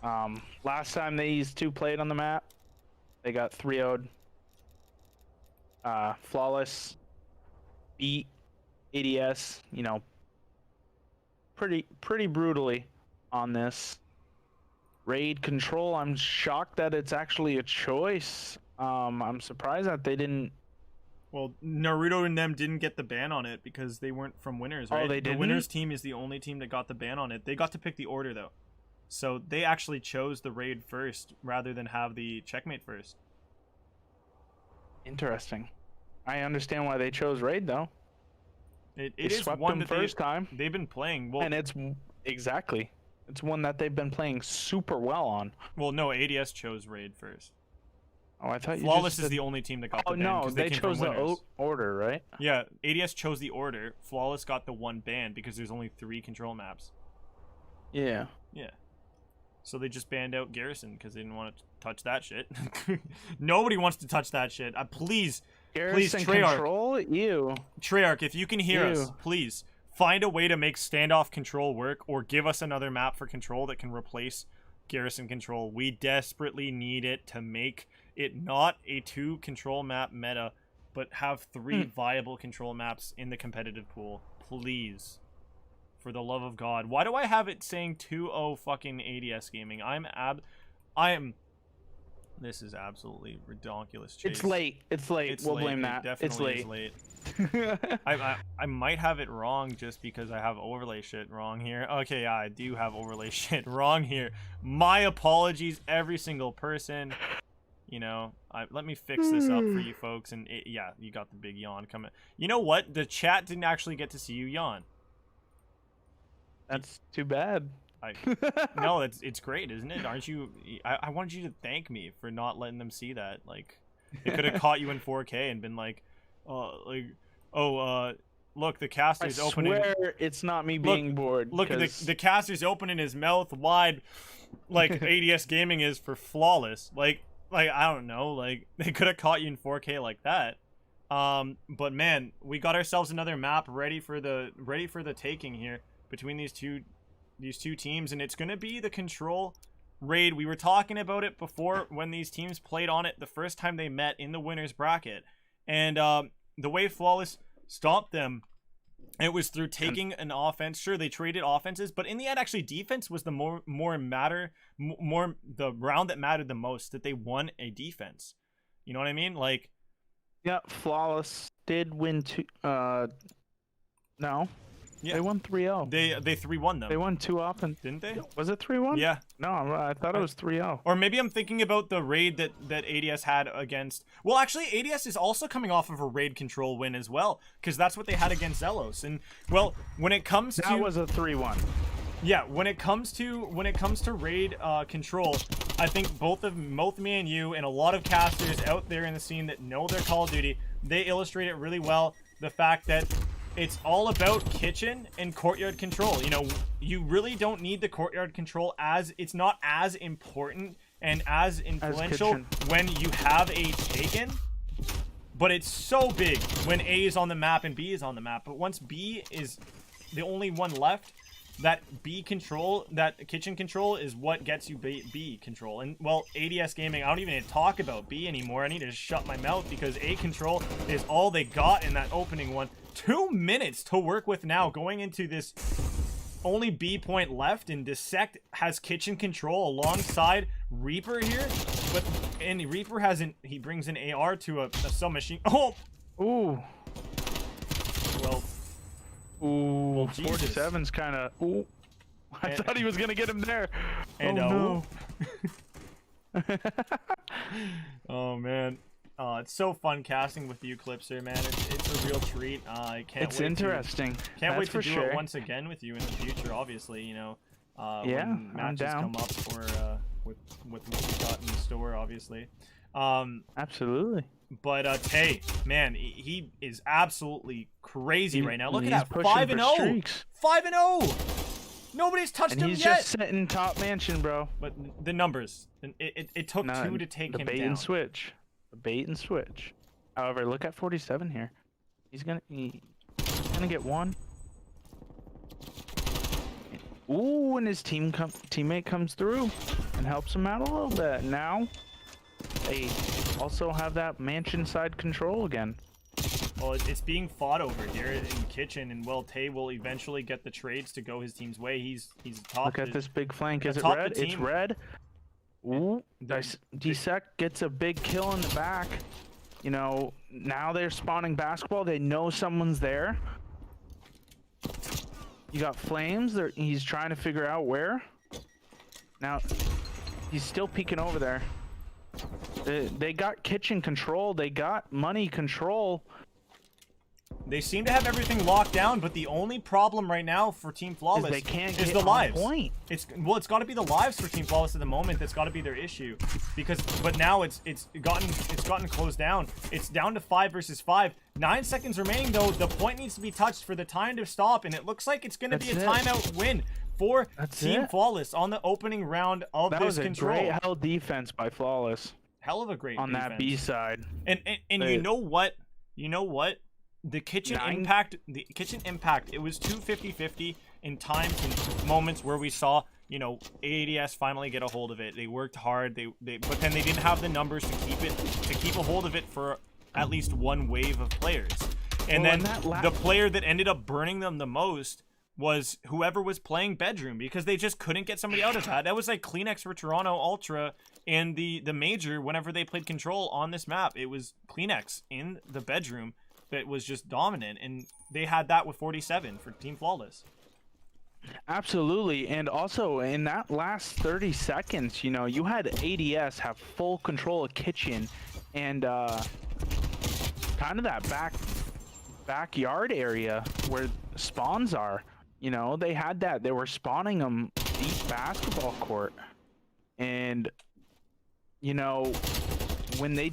Last time these two played on the map, they got 3-0'd. Flawless beat ADS, you know, pretty brutally on this. Raid control, I'm shocked that it's actually a choice. I'm surprised that they didn't. Well, Naruto and them didn't get the ban on it because they weren't from winners, right? they The didn't? winners team is the only team that got the ban on it. They got to pick the order though. So they actually chose the raid first rather than have the checkmate first. Interesting. I understand why they chose raid though. It They is swept one them that first time, they've been playing. Well, and it's exactly. It's one that they've been playing super well on. well, no, ADS chose raid first. Oh, I thought you Flawless just is said... the only team that got Oh the ban no, 'cause they came chose from the winners. order, right? Yeah, ADS chose the order. Flawless got the one ban because there's only 3 control maps. Yeah. Yeah. So they just banned out Garrison because they didn't want to touch that shit. Nobody wants to touch that shit. Please, Garrison Treyarch. control, you. Treyarch, if you can hear us, Ew. please find a way to make standoff control work, or give us another map for control that can replace Garrison control. We desperately need it to make it not a 2 control map meta, but have 3 viable control maps in the competitive pool. Please. For the love of God. Why do I have it saying 2-0 fucking ADS gaming? This is absolutely ridiculous. Chase. It's late. It's late. It's We'll late. blame It that. It's definitely late. is late. I might have it wrong just because I have overlay shit wrong here. Okay, yeah, I do have overlay shit wrong here. My apologies, every single person. You know, let me fix this up for you folks. And yeah, you got the big yawn coming. You know what? The chat didn't actually get to see you yawn. That's too bad. No, it's great, isn't it? Aren't you? I wanted you to thank me for not letting them see that. Like, they could have caught you in 4K and been like, look, the caster's I opening. swear it's not me being bored. Look, 'cause the caster's opening his mouth wide, like ADS Gaming is for flawless. Like I don't know. Like, they could have caught you in 4K like that. But man, we got ourselves another map ready for the taking here between these two teams, and it's gonna be the control raid. We were talking about it before when these teams played on it the first time they met in the winners bracket, and the way Flawless stopped them, it was through taking an offense. Sure, they traded offenses, but in the end, actually, defense was the more the round that mattered the most. That they won a defense, You know what I mean? Like, Yeah, Flawless did win two. No, yeah, they won 3-0. they 3-1 them, They won 2 off, and didn't they? was it 3-1? Yeah. No, I thought it was 3-0. Or maybe I'm thinking about the raid that ADS had against. Well, actually, ADS is also coming off of a raid control win as well, because that's what they had against Zelos. And well, when it comes That to was a 3-1. yeah, when it comes to raid control, I think both me and you and a lot of casters out there in the scene that know their Call of Duty, they illustrate it really well. The fact that it's all about kitchen and courtyard control. You know, you really don't need the courtyard control, as it's not as important and as influential when you have A taken. But it's so big when A is on the map and B is on the map. But once B is the only one left, that B control, that kitchen control is what gets you B control. And well, ADS Gaming, I don't even need to talk about B anymore. I need to shut my mouth because A control is all they got in that opening one. 2 minutes to work with now going into this only B point left, and Dissect has kitchen control alongside Reaper here. And Reaper he brings an AR to a submachine. Oh! Ooh. Well, Ooh, Jesus. 47's kind of. Ooh, I thought he was gonna get him there. And oh no. Oh man, it's so fun casting with you, Clipser, man. It's a real treat. I can't. It's wait interesting. Can't wait to do sure. it once again with you in the future. Obviously, you know, Yeah, when I'm matches down. come up for with what we got in the store, obviously. Absolutely. But Tay, man, he is absolutely crazy right now. Look at He's that, pushing 5-0, for streaks. 5-0. Nobody's touched And him he's yet. just sitting top mansion, bro. But the numbers, it took two to take the him bait down. and switch. The bait and switch. However, look at 47 here. He's gonna get one. Ooh, and his teammate comes through and helps him out a little bit. Now they also have that mansion side control again. Well, it's being fought over here in kitchen, and well, Tay will eventually get the trades to go his team's way. He's top. Look at this big flank. Is it atop the red? It's team. red. Ooh, Dissect gets a big kill in the back. You know, now they're spawning basketball. They know someone's there. You got Flames. He's trying to figure out where. Now, he's still peeking over there. They got kitchen control. They got money control. They seem to have everything locked down, but the only problem right now for Team Flawless They can't is get the on lives. point. It's got to be the lives for Team Flawless at the moment. That's got to be their issue, but now it's gotten closed down. It's down to 5 versus 5. 9 seconds remaining though. The point needs to be touched for the time to stop, and it looks like it's going to be a timeout win for Team Flawless on the opening round of That this was a control. great hell defense by Flawless Hell of a great on defense. that B side. And you know what? The kitchen impact, it was 2-50-50 in times and moments where we saw, you know, ADS finally get a hold of it. They worked hard, but then they didn't have the numbers to keep a hold of it for at least one wave of players. And then the player that ended up burning them the most was whoever was playing Bedroom, because they just couldn't get somebody out of that. That was like Kleenex for Toronto Ultra in the major whenever they played Control on this map. It was Kleenex in the Bedroom that was just dominant, and they had that with 47 for Team Flawless. Absolutely, and also in that last 30 seconds, you know, you had ADS have full control of kitchen and kind of that backyard area where spawns are. You know, they had that. They were spawning them deep basketball court, and you know, when they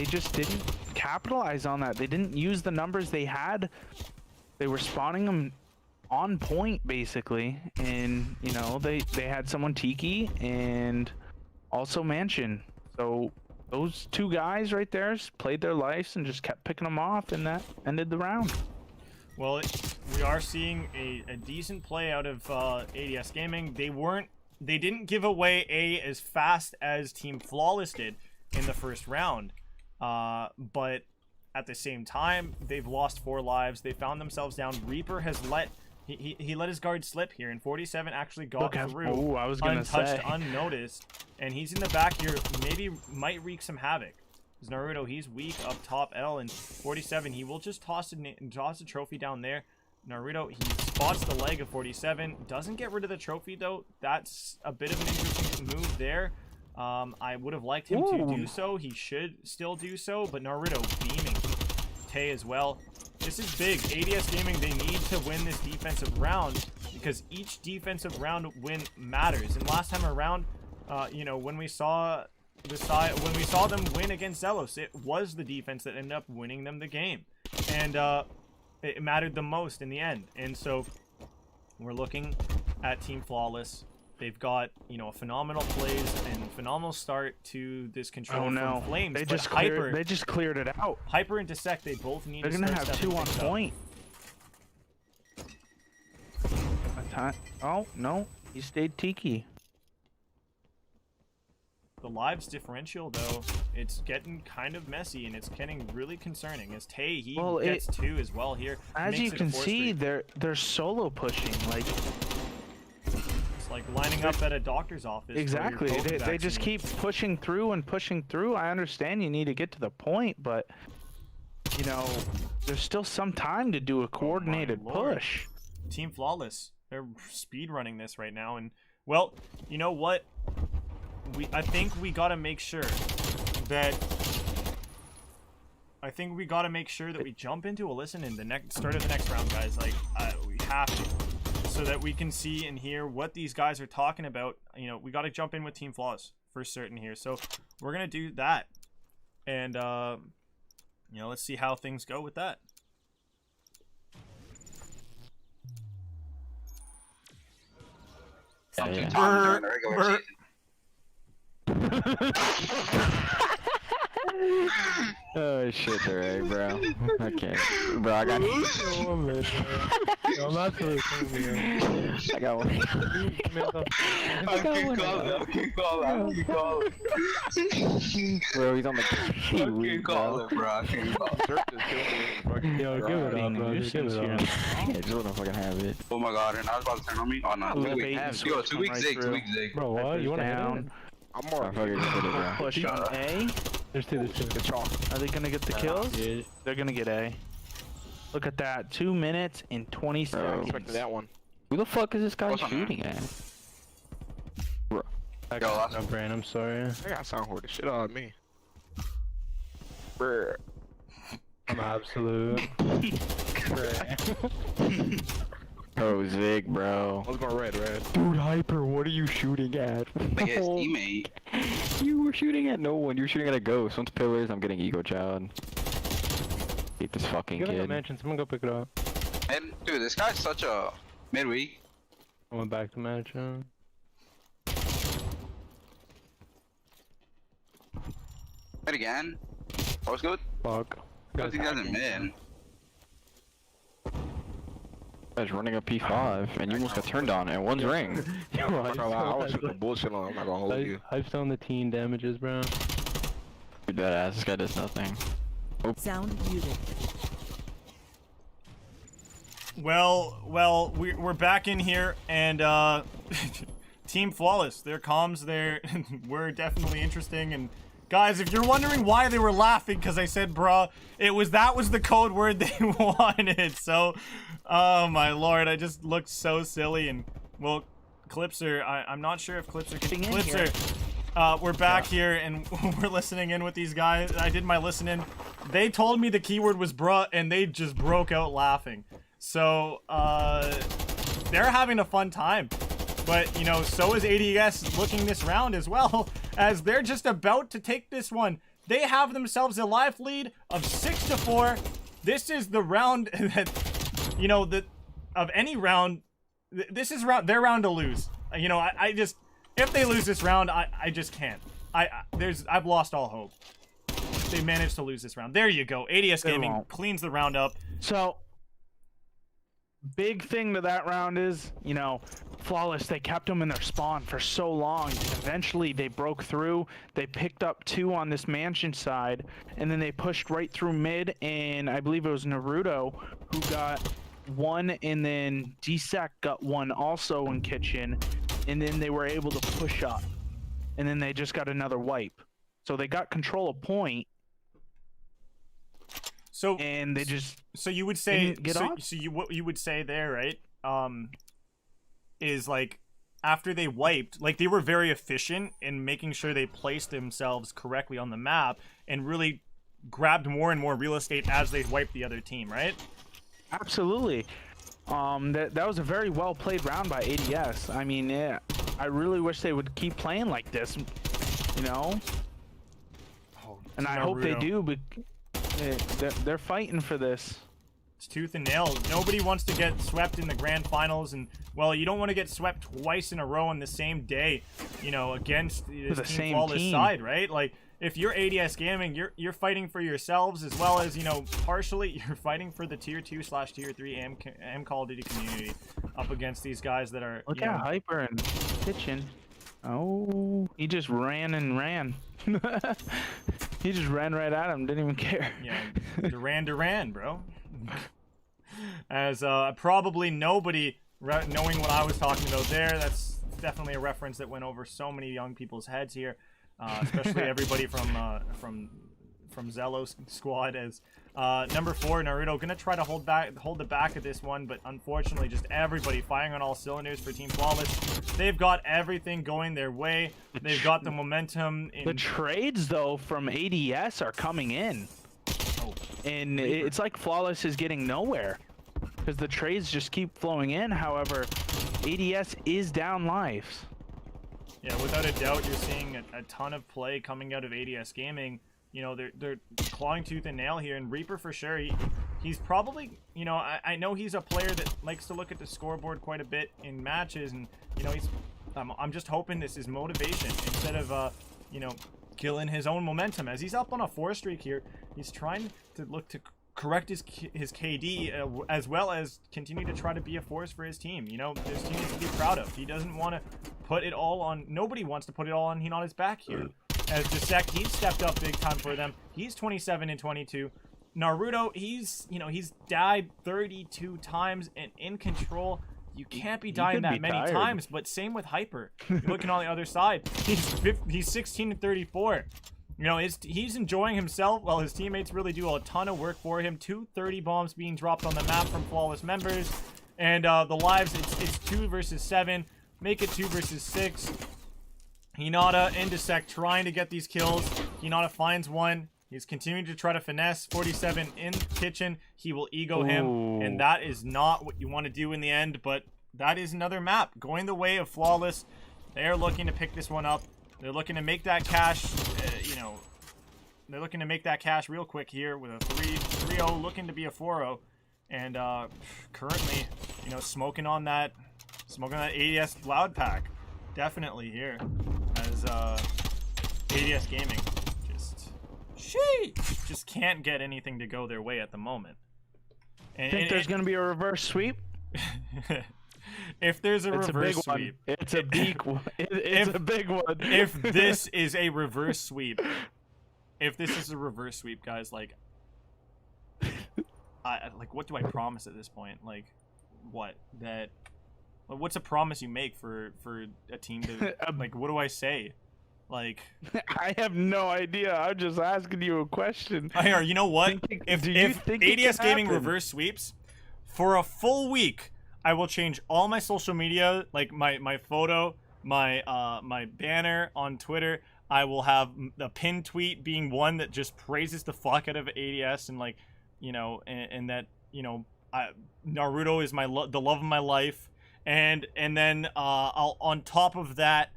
just didn't capitalize on that. They didn't use the numbers they had. They were spawning them on point basically, and you know, they had someone Tiki and also Mansion. So those two guys right there played their lives and just kept picking them off, and that ended the round. Well, we are seeing a decent play out of ADS Gaming. They didn't give away A as fast as Team Flawless did in the first round. But at the same time, they've lost 4 lives. They found themselves down. Reaper has let He let his guard slip here, and 47 actually got through Oh, I was gonna untouched, say. unnoticed, and he's in the back here. Maybe might wreak some havoc. Because Naruto, he's weak up top L, and 47, he will just toss a trophy down there. Naruto, he spots the leg of 47, doesn't get rid of the trophy though. That's a bit of an interesting move there. I would have liked him to do so. He should still do so, but Naruto beaming Tay as well. This is big. ADS Gaming, they need to win this defensive round because each defensive round win matters. And last time around, you know, when we saw them win against Zelos, it was the defense that ended up winning them the game, and it mattered the most in the end. And so we're looking at Team Flawless. They've got, you know, a phenomenal plays and phenomenal start to this control from Flames. They but just cleared it out. Hyper and Dissect, they both need They're to gonna start have stepping 2 on things up. point. Oh no, he stayed Tiki. The lives differential, though, it's getting kind of messy, and it's getting really concerning. As Tay, he gets 2 as well here. As makes you it a can 4-3. see, they're solo pushing. Like It's like lining up at a doctor's office. for your exactly, COVID they just vaccine. keep pushing through and pushing through. I understand you need to get to the point, but you know, there's still some time to do a coordinated Lord. push. Team Flawless, they're speed running this right now, and well, you know what? I think we gotta make sure that we jump into a listen in the start of the next round, guys. Like we have to, so that we can see and hear what these guys are talking about. You know, we gotta jump in with Team Flaws for certain here. So we're gonna do that, and you know, let's see how things go with that. Something time during the regular season. Oh shit, alright, bro. Okay, bro, I got. I'm not sure. I got one. Keep calling. Bro, he's on the Keep calling, bro. Keep calling. Yo, give it up, bro. Give it up. Yeah, just wanna fucking have it. Oh my god, and I was about to turn on me. Oh no, Ooh, 2 bait and weeks. Yo, switch 2 went weeks right zig, 2 through. weeks zig. Bro, what? You want to get down. in? I fucking get it, bro. Push on A. There's two. Are they gonna get the kills? Yeah. They're gonna get A. Look at that. 2 minutes and 20 Bro. seconds. That one. Who the fuck is this guy What's on shooting at? I Yo, got that's- no brain. I'm sorry. I got sound horde the shit out of me. Brr. I'm absolute. Oh, Zig, bro. I was going red. Dude, Hyper, what are you shooting at? Like his teammate. You were shooting at no one. You were shooting at a ghost. One's pillars. I'm getting Eco Child. Hate this fucking Give me a kid. mansion. Someone go pick it up. And dude, this guy's such a midweek. I went back to mansion. Mid again. That was good. Fuck. I think that's in mid. Guy's running a P5, and you almost got turned on, and one's ring. Yo, I was shooting bullshit on him. I'm not gonna hold you. Hype's on the teen damages, bro. Dude, that ass. This guy does nothing. Sound muted. Well, we're back in here, and Team Flawless, their comms there were definitely interesting. And guys, if you're wondering why they were laughing because I said bruh, that was the code word they wanted. So, oh my lord, I just looked so silly. And well, Clipser, I'm not sure if Clipser can. Clipser, we're back here and we're listening in with these guys. I did my listen in. They told me the keyword was bruh, and they just broke out laughing. So, they're having a fun time. But, you know, so is ADS looking this round as well, as they're just about to take this one. They have themselves a life lead of 6-4. This is the round that, you know, of any round, this is their round to lose. You know, I just, if they lose this round, I just can't. I've lost all hope. They managed to lose this round. There you go. ADS Gaming cleans the round up. So, big thing to that round is, you know, Flawless, they kept them in their spawn for so long. Eventually, they broke through. They picked up 2 on this mansion side, and then they pushed right through mid, and I believe it was Naruto who got one, and then DSAC got one also in kitchen, and then they were able to push up, and then they just got another wipe. So they got control of point, So and they just so you would say didn't get off? so you what you would say there, right? Is like after they wiped, like they were very efficient in making sure they placed themselves correctly on the map and really grabbed more and more real estate as they wiped the other team, right? Absolutely. That was a very well played round by ADS. I mean, yeah, I really wish they would keep playing like this, you know. And I hope they do, but they're fighting for this. It's tooth and nail. Nobody wants to get swept in the grand finals, and well, you don't want to get swept twice in a row on the same day, you know, against this The team same flawless team. side, right? Like if you're ADS Gaming, you're fighting for yourselves as well as, you know, partially you're fighting for the tier 2/tier 3 AM Call of Duty community up against these guys that are. Look you know, at Hyper and Kitchen. Oh, he just ran and ran. He just ran right at him. Didn't even care. Yeah, Duran, bro. As probably nobody knowing what I was talking about there, that's definitely a reference that went over so many young people's heads here, especially everybody from Zello's squad. As number 4 Naruto gonna try to hold the back of this one, but unfortunately just everybody firing on all cylinders for Team Flawless. They've got everything going their way. They've got the momentum. The trades though from ADS are coming in. And it's like Flawless is getting nowhere because the trades just keep flowing in. However, ADS is down lives. Yeah, without a doubt, you're seeing a ton of play coming out of ADS Gaming. You know, they're clawing tooth and nail here, and Reaper for sure. He's probably, you know, I know he's a player that likes to look at the scoreboard quite a bit in matches, and you know, I'm just hoping this is motivation instead of you know, killing his own momentum. As he's up on a 4 streak here, he's trying to look to correct his KD as well as continue to try to be a force for his team. You know, his team needs to be proud of. He doesn't want to put it all on. Nobody wants to put it all on Hinata's back here. As Dissect, he's stepped up big time for them. He's 27 and 22. Naruto, he's died 32 times and in control. You can't be dying that many times, but same with Hyper. You're looking on the other side. He's 16 and 34. You know, he's enjoying himself while his teammates really do a ton of work for him. 230 bombs being dropped on the map from Flawless members. And the lives, it's 2 versus 7. Make it 2 versus 6. Hinata and Dissect trying to get these kills. Hinata finds one. He's continuing to try to finesse. 47 in kitchen. He will ego him. And that is not what you want to do in the end. But that is another map going the way of Flawless. They are looking to pick this one up. They're looking to make that cash, you know, they're looking to make that cash real quick here with a 3-0, looking to be a 4-0. And currently, you know, smoking on that ADS Loud Pack. Definitely here as ADS Gaming just can't get anything to go their way at the moment. And, Think there's going to be a reverse sweep? If there's a reverse sweep, it's a big one. It's a big one. If this is a reverse sweep, guys, like, like, what do I promise at this point? Like, what? That, what's a promise you make for a team to, like, what do I say? Like, I have no idea. I'm just asking you a question. Here, you know what? If ADS Gaming happen? reverse sweeps for a full week, I will change all my social media, like my photo, my banner on Twitter. I will have the pinned tweet being one that just praises the fuck out of ADS and, like, you know, and that, you know, Naruto is the love of my life, and then I'll, on top of that,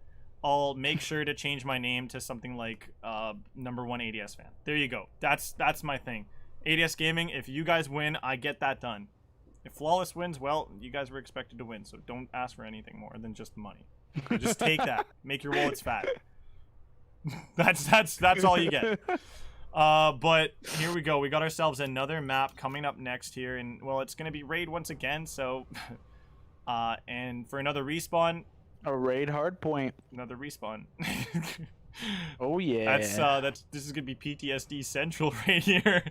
I'll make sure to change my name to something like #1 ADS fan. There you go. That's my thing. ADS Gaming, if you guys win, I get that done. If Flawless wins, well, you guys were expected to win, so don't ask for anything more than just money. So just take that. Make your wallets fat. That's all you get. But here we go. We got ourselves another map coming up next here, and well, it's gonna be raid once again. So, and for another respawn. A raid hardpoint. Another respawn. Oh yeah. This is gonna be PTSD central right here.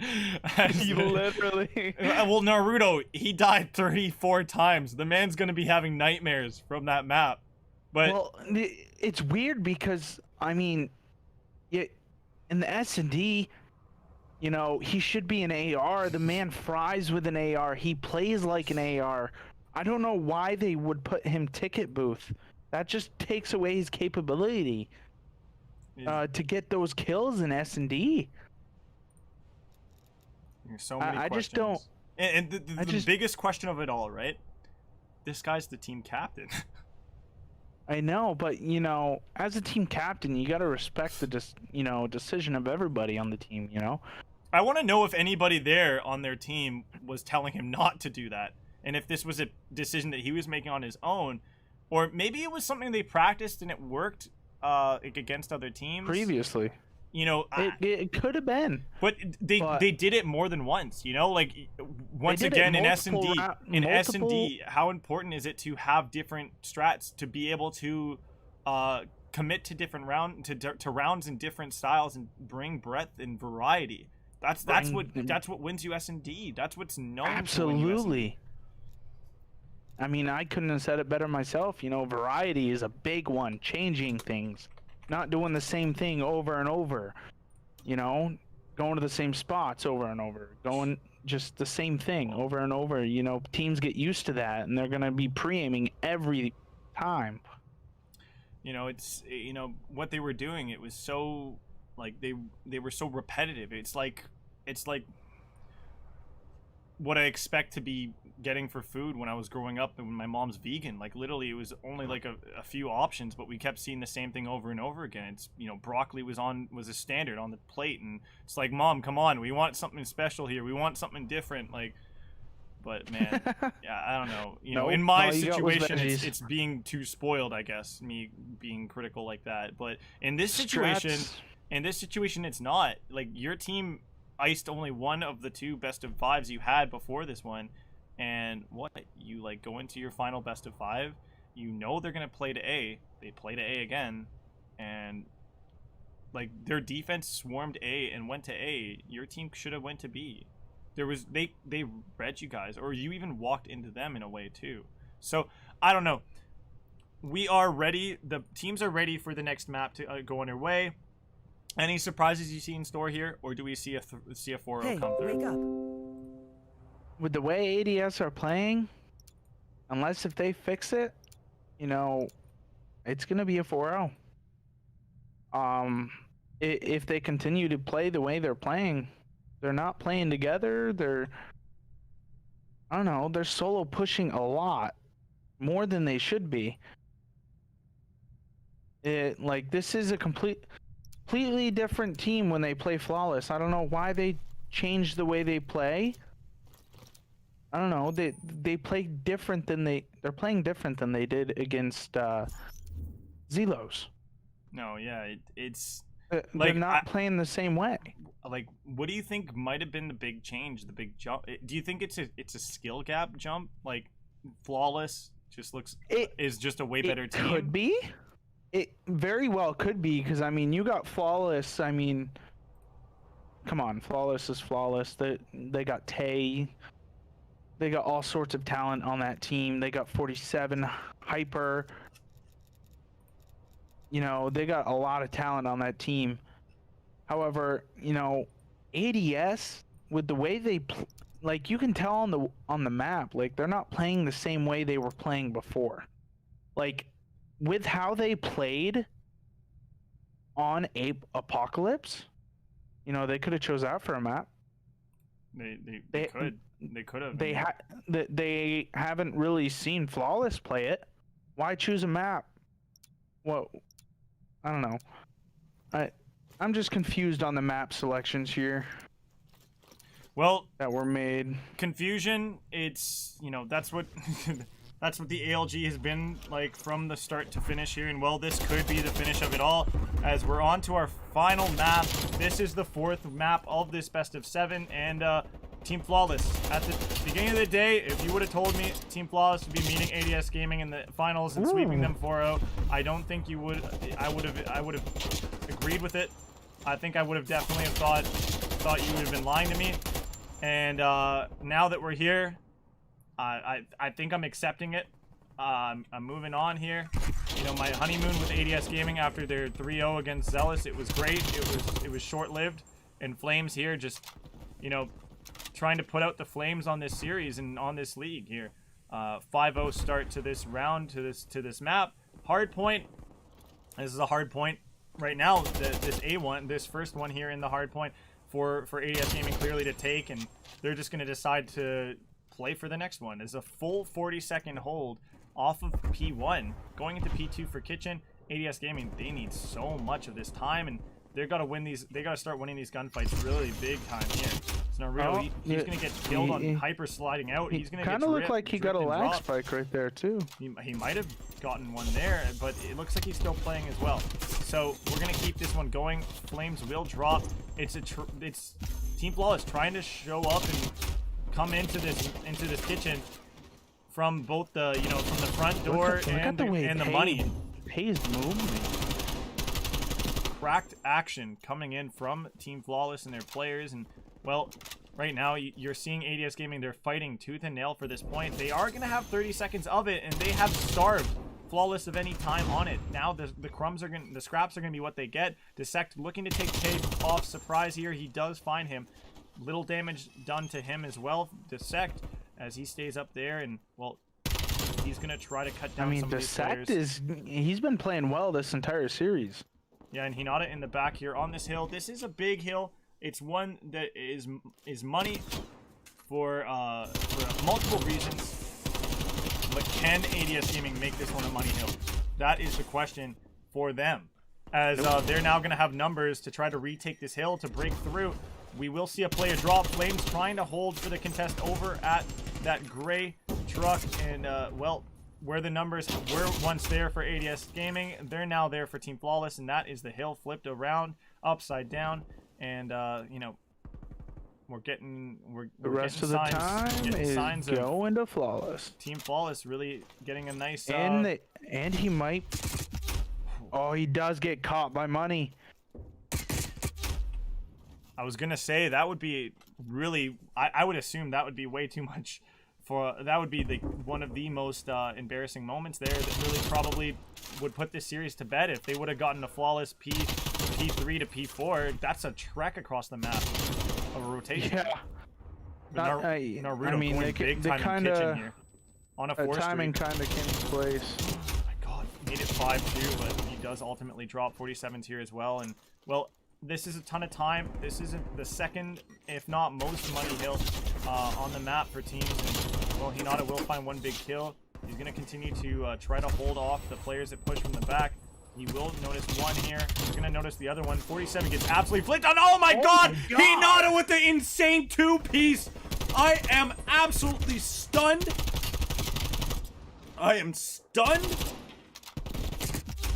Literally. Well, Naruto, he died 34 times. The man's gonna be having nightmares from that map. But Well, it's weird because I mean, in the S&D, you know, he should be an AR. The man fries with an AR. He plays like an AR. I don't know why they would put him ticket booth. That just takes away his capability to get those kills in S&D. There's so many I questions. just don't. And the biggest question of it all, right? This guy's the team captain. I know, but you know, as a team captain, you got to respect the decision of everybody on the team. You know. I want to know if anybody there on their team was telling him not to do that, and if this was a decision that he was making on his own, or maybe it was something they practiced and it worked against other teams Previously. You know, it could have been, but they did it more than once. You know, like once again in S&D, how important is it to have different strats to be able to commit to different rounds in different styles and bring breadth and variety. That's what wins you S&D. That's what's known. Absolutely. I mean, I couldn't have said it better myself. You know, variety is a big one. Changing things. Not doing the same thing over and over, you know, going to the same spots over and over, going just the same thing over and over. You know, teams get used to that, and they're going to be pre-aiming every time. You know, it's, you know, what they were doing, it was so, like, they were so repetitive. It's like what I expect to be getting for food when I was growing up and when my mom's vegan. Like, literally, it was only like a few options, but we kept seeing the same thing over and over again. It's, you know, broccoli was a standard on the plate, and it's like, Mom, come on, we want something special here, we want something different. Like, but man, yeah, I don't know, you know, in my situation it's being too spoiled, I guess, me being critical like that. But in this situation it's not. Like, your team iced only one of the two best of fives you had before this one, and what, you like go into your final best of five, you know they're gonna play to A, they play to A again, and like their defense swarmed A and went to A. Your team should have went to B. They read you guys, or you even walked into them in a way too. So I don't know, we are ready, the teams are ready for the next map to go on their way. Any surprises you see in store here, or do we see a 4-0 come through? Wake up. With the way ADS are playing, unless if they fix it, you know, it's gonna be a 4-0. If they continue to play the way they're playing, they're not playing together. I don't know, they're solo pushing a lot more than they should be. Like, this is a completely different team when they play flawless. I don't know why they changed the way they play. I don't know. They play different than they're playing different than they did against Zelos. No, yeah, it's they're like, not playing the same way. Like, what do you think might have been the big change, the big jump? Do you think it's a skill gap jump? Like, flawless just is just a way better team? It could be. It very well could be, because I mean, you got flawless. I mean, come on, flawless is flawless. They got Tay. They got all sorts of talent on that team. They got 47 Hyper. You know, they got a lot of talent on that team. However, you know, ADS, with the way they like, you can tell on the map, like, they're not playing the same way they were playing before. Like, with how they played on Apocalypse, you know, they could have chose that for a map. They could have. They haven't really seen Flawless play it. Why choose a map? Well, I don't know. I'm just confused on the map selections here. Well, that were made. Confusion. It's, you know, that's what that's what the ALG has been like from the start to finish here, and well, this could be the finish of it all, as we're on to our final map. This is the 4th map of this best of 7, and Team Flawless. At the beginning of the day, if you would have told me Team Flawless would be meeting ADS Gaming in the finals and sweeping them 4-0, I don't think you would. I would have agreed with it. I think I would have definitely have thought you would have been lying to me. And now that we're here, I think I'm accepting it. I'm moving on here. You know, my honeymoon with ADS Gaming after their 3-0 against Zealous, it was great. It was short-lived. And Flames here just, you know, trying to put out the flames on this series and on this league here. 5-0 start to this round, to this map. Hardpoint. This is a hard point right now. This A1, this first one here in the hard point for ADS Gaming clearly to take, and they're just going to decide to play for the next one. It's a full 40-second hold off of P1 going into P2 for Kitchen. ADS Gaming, they need so much of this time, and they've got to win these. They got to start winning these gunfights really big time here. So Naruto, he's gonna get killed on hyper sliding out. He's gonna kind of look like he got a lag spike right there too. He might have gotten one there, but it looks like he's still playing as well. So we're gonna keep this one going. Flames will drop. It's Team Flawless trying to show up and come into this kitchen from both the from the front door and the money. Hayes moving. Cracked action coming in from Team Flawless and their players, and well, right now you're seeing ADS Gaming, they're fighting tooth and nail for this point. They are gonna have 30 seconds of it, and they have starved Flawless of any time on it. Now the scraps are gonna be what they get. Dissect looking to take tape off surprise here. He does find him. Little damage done to him as well. Dissect as he stays up there, and well, he's gonna try to cut down some of these players. He's been playing well this entire series. Yeah, and Hinata in the back here on this hill. This is a big hill. It's one that is money for multiple reasons. But can ADS Gaming make this one a money hill? That is the question for them. As they're now going to have numbers to try to retake this hill to break through. We will see a player drop. Flames trying to hold for the contest over at that gray truck. And, well, where the numbers were once there for ADS Gaming, they're now there for Team Flawless. And that is the hill flipped around, upside down. And, you know, we're getting the rest of the time is signs going to Flawless. Team Flawless really getting a nice and he might. Oh, he does get caught by money. I was gonna say that would be really. I would assume that would be way too much. That would be one of the most embarrassing moments there. That really probably would put this series to bed if they would have gotten a flawless P3 to P4. That's a trek across the map of a rotation. Yeah. Naruto I mean, going big time in kitchen here on a 4 timing kind of came in place. Oh my God, made it 5-2, but he does ultimately drop 47s here as well. And well, this is a ton of time. This is the second, if not most, money hill on the map for teams. And well, Hinata will find one big kill. He's going to continue to try to hold off the players that push from the back. He will notice one here. He's going to notice the other one. 47 gets absolutely flicked on. Oh my God! Hinata with the insane 2-piece. I am absolutely stunned. I am stunned.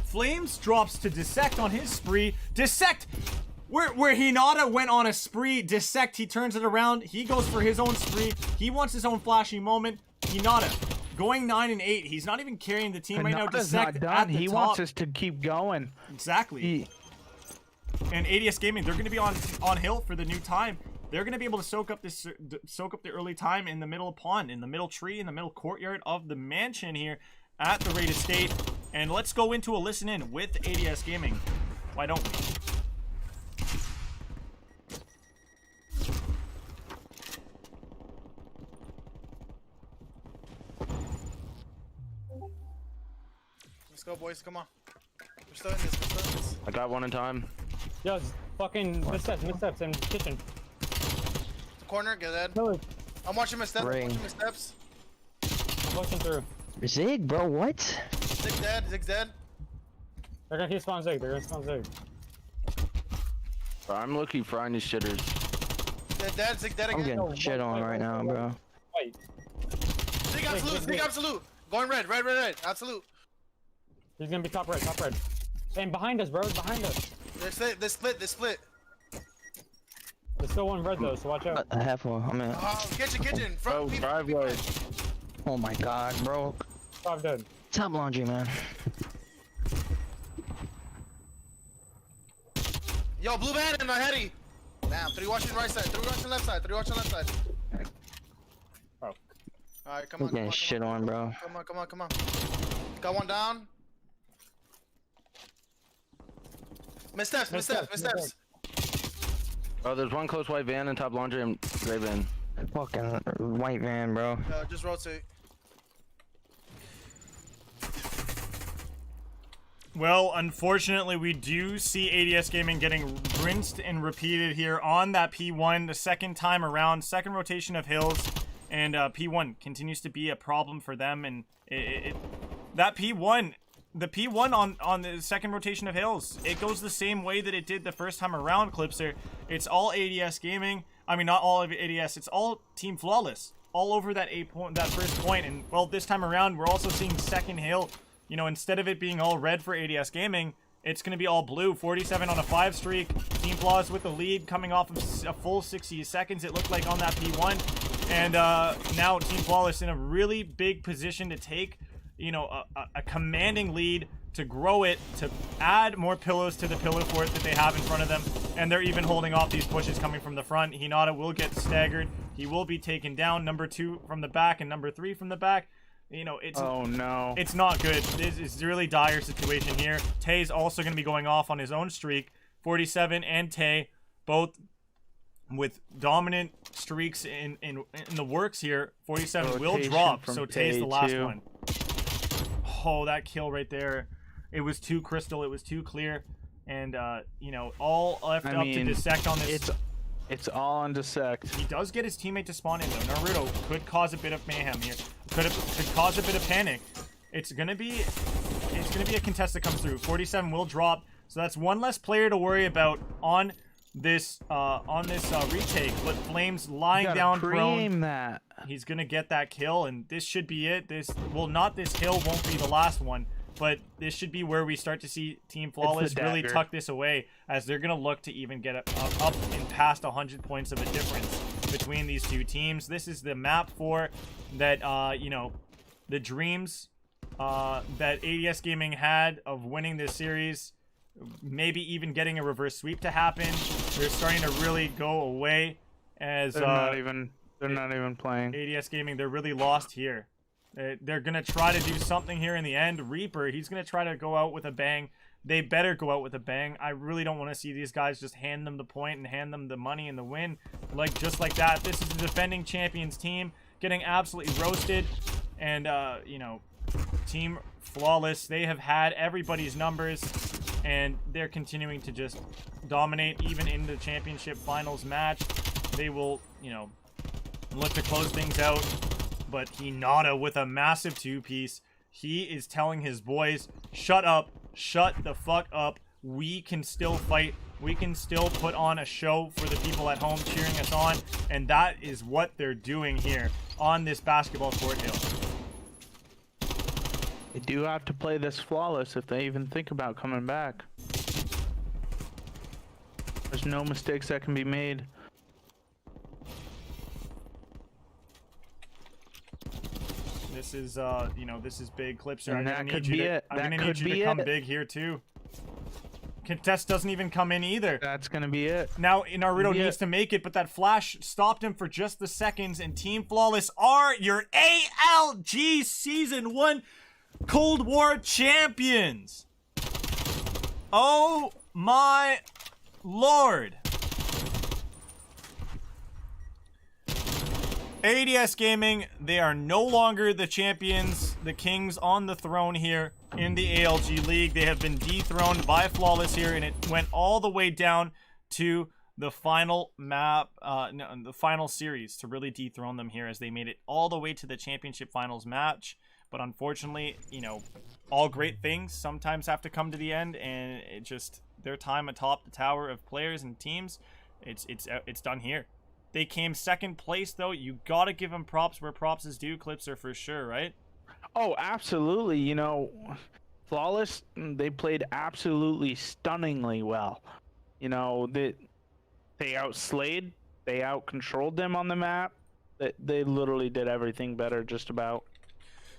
Flames drops to Dissect on his spree. Dissect, where Hinata went on a spree, Dissect, he turns it around. He goes for his own spree. He wants his own flashy moment. Hinata going 9 and 8. He's not even carrying the team right now. Dissect at the he top. wants us to keep going. Exactly. And ADS Gaming, they're going to be on hill for the new time. They're going to be able to soak up the early time in the middle of pond, in the middle tree, in the middle courtyard of the mansion here at the Raid Estate. And let's go into a listen in with ADS Gaming. Why don't we? Let's go, boys. Come on. We're starting this. I got one in time. Yo, fucking missteps in kitchen. The corner, get that. No, I'm watching my steps. I'm watching my steps. I'm pushing through. Zig, bro, what? Zig's dead. Zig's dead. They're gonna keep spawn Zig. Bro, I'm looking for any shitters. Zig dead. Zig dead I'm again. getting shit on right now, bro. Wait. Zig absolute. Zig absolute. Going red. Absolute. He's gonna be top red. And behind us, bro. Behind us. They split. There's still one red though, so watch out. I have one. I'm in. Oh, kitchen. Front. Driveway. Oh my God, bro. 5 dead. Top laundry, man. Yo, blue van and a heady. Damn, 3 watching right side, 3 watching left side, 3 watching left side. Oh. Alright, come I'm on, come getting on, shit come on, on, bro. come on, come on, come on. Got one down. Miss steps, miss steps, miss steps. Oh, there's one close white van and top laundry and gray van. Fucking white van, bro. Just rotate. Well, unfortunately, we do see ADS Gaming getting rinsed and repeated here on that P1 the second time around, second rotation of Hills, and P1 continues to be a problem for them. And that P1, the P1 on the second rotation of Hills, it goes the same way that it did the first time around, Clipser. It's all ADS Gaming. I mean, not all of ADS. It's all Team Flawless all over that that first point. And well, this time around, we're also seeing second Hill. You know, instead of it being all red for ADS Gaming, it's going to be all blue. 47 on a 5 streak. Team Flawless with the lead coming off of a full 60 seconds, it looked like, on that P1. And now Team Flawless in a really big position to take, you know, a commanding lead, to grow it, to add more pillows to the pillar fort that they have in front of them. And they're even holding off these pushes coming from the front. Hinata will get staggered. He will be taken down. Number 2 from the back and number 3 from the back. You know, it's it's not good. This is a really dire situation here. Tay's also going to be going off on his own streak. 47 and Tay, both with dominant streaks in the works here. 47 will drop, so Tay's the last one. Oh, that kill right there. It was too crystal. It was too clear. And, you know, all left up to dissect on this. It's all on dissect. He does get his teammate to spawn in, though. Naruto could cause a bit of mayhem here. Could cause a bit of panic. It's gonna be a contest that comes through. 47 will drop, so that's one less player to worry about on this retake. But Flames lying down prone. That. He's gonna get that kill, and this should be it. This kill won't be the last one, but this should be where we start to see Team Flawless really tuck this away, as they're gonna look to even get up and past 100 points of a difference between these two teams. This is the map for that, you know, the dreams that ADS Gaming had of winning this series, maybe even getting a reverse sweep to happen. They're starting to really go away, as they're not even playing. ADS Gaming, they're really lost here. They're gonna try to do something here in the end. Reaper, he's gonna try to go out with a bang. They better go out with a bang. I really don't want to see these guys just hand them the point and hand them the money and the win, just like that. This is the defending champions team getting absolutely roasted, and you know, Team Flawless, they have had everybody's numbers, and they're continuing to just dominate even in the championship finals match. They will, you know, look to close things out. But Hinata with a massive 2-piece. He is telling his boys, shut up, shut the fuck up. We can still fight. We can still put on a show for the people at home cheering us on. And that is what they're doing here on this basketball court hill. They do have to play this flawless if they even think about coming back. There's no mistakes that can be made. This is, you know, this is big. Clipser, And I'm that gonna could need be you to, it. I'm That gonna need could you to be come it. big here too. Contest doesn't even come in either. That's gonna be it. Now Naruto Yeah. needs to make it, but that flash stopped him for just the seconds. And Team Flawless are your ALG Season 1 Cold War champions. Oh my lord. ADS Gaming, they are no longer the champions, the kings on the throne here in the ALG League. They have been dethroned by Flawless here, and it went all the way down to the final map, no, the final series to really dethrone them here, as they made it all the way to the championship finals match. But unfortunately, you know, all great things sometimes have to come to the end, and it just, their time atop the tower of players and teams, it's done here. They came second place, though. You gotta give them props where props is due, Clipser, for sure, right? Oh, absolutely. You know, Flawless, they played absolutely stunningly well. You know, they outslayed, they outcontrolled them on the map. They literally did everything better, just about.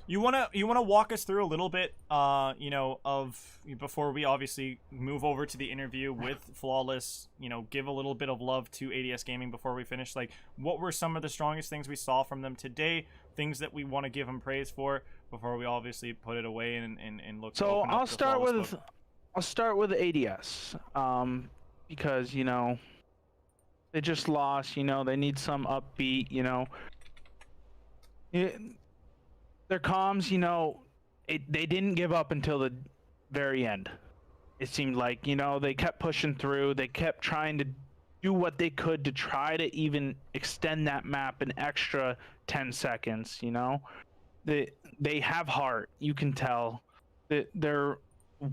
You wanna walk us through a little bit, you know, of before we obviously move over to the interview with Flawless. You know, give a little bit of love to ADS Gaming before we finish. Like, what were some of the strongest things we saw from them today? Things that we want to give them praise for before we obviously put it away and look. To So open up I'll the start Flawless with book. ADS, because you know they just lost. You know they need some upbeat. You know, their comms. You know, they didn't give up until the very end. It seemed like, you know, they kept pushing through. They kept trying to do what they could to try to even extend that map an extra 10 seconds. You know, they have heart. You can tell that they're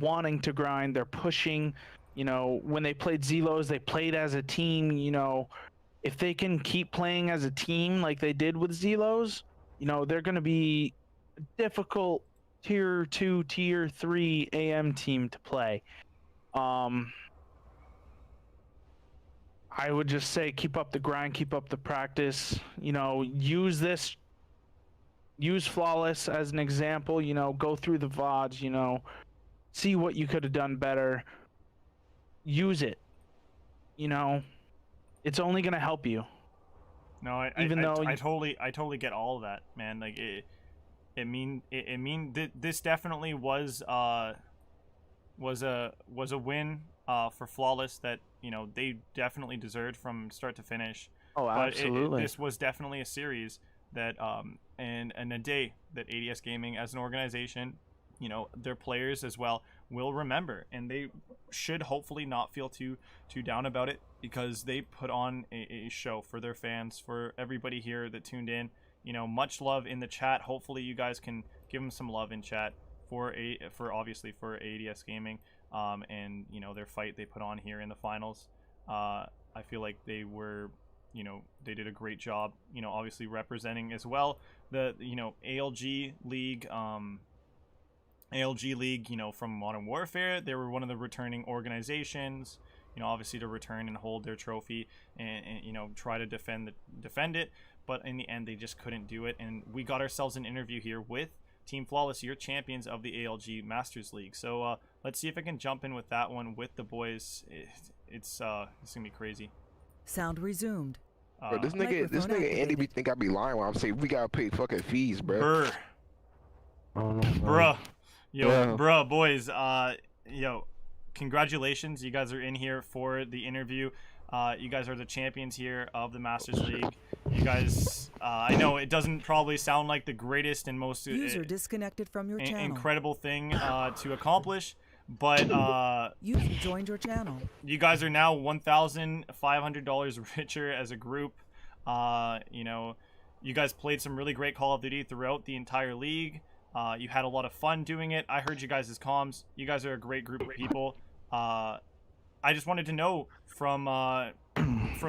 wanting to grind. They're pushing. You know, when they played Zelos, they played as a team. You know, if they can keep playing as a team like they did with Zelos, you know, they're going to be a difficult tier 2, tier 3 AM team to play. I would just say keep up the grind, keep up the practice. You know, use Flawless as an example. You know, go through the VODs, you know, see what you could have done better. Use it. You know, it's only going to help you. No, I totally get all of that, man. Like this definitely was a win for Flawless that, you know, they definitely deserved from start to finish. Oh, absolutely. This was definitely a series that and a day that ADS Gaming as an organization, you know, their players as well will remember, and they should hopefully not feel too down about it, because they put on a show for their fans, for everybody here that tuned in. You know, much love in the chat. Hopefully you guys can give them some love in chat for obviously for ADS Gaming, and you know, their fight they put on here in the finals. I feel like they were, you know, they did a great job, you know, obviously representing as well the, you know, ALG League, you know, from Modern Warfare. They were one of the returning organizations, you know, obviously to return and hold their trophy and you know, try to defend it, but in the end they just couldn't do it. And we got ourselves an interview here with Team Flawless, your champions of the ALG Masters League. So let's see if I can jump in with that one with the boys. It's gonna be crazy. Sound resumed. Bro, this nigga Andy be think I be lying when I'm saying we gotta pay fucking fees, bro. Bruh. Bruh, boys, yo, congratulations. You guys are in here for the interview. You guys are the champions here of the Masters League. You guys, I know it doesn't probably sound like the greatest and most user disconnected from your channel. Incredible thing to accomplish, but user joined your channel. You guys are now $1,500 richer as a group. You know, you guys played some really great Call of Duty throughout the entire league. You had a lot of fun doing it. I heard you guys' comms. You guys are a great group of people. I just wanted to know from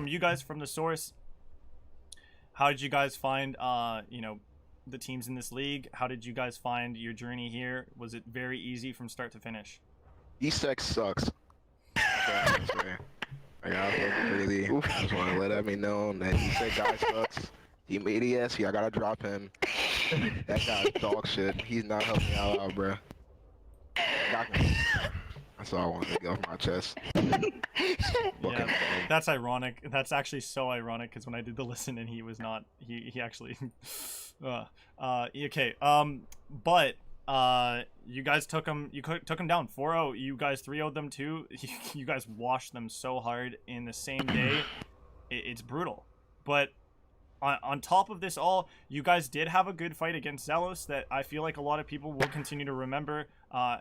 you guys, from the source, how did you guys find you know, the teams in this league? How did you guys find your journey here? Was it very easy from start to finish? E-Sex sucks. I really just want to let everybody know that E-Sex guy sucks. Team ADS, I gotta drop him. That guy's dog shit. He's not helping me out, bro. That's all I wanted to get off my chest. Yeah, that's ironic. That's actually so ironic, because when I did the listen and he was not, he actually okay. But you guys took him down 4-0. You guys 3-0'd them too. You guys washed them so hard in the same day. It's brutal. But on top of this all, you guys did have a good fight against Zelos that I feel like a lot of people will continue to remember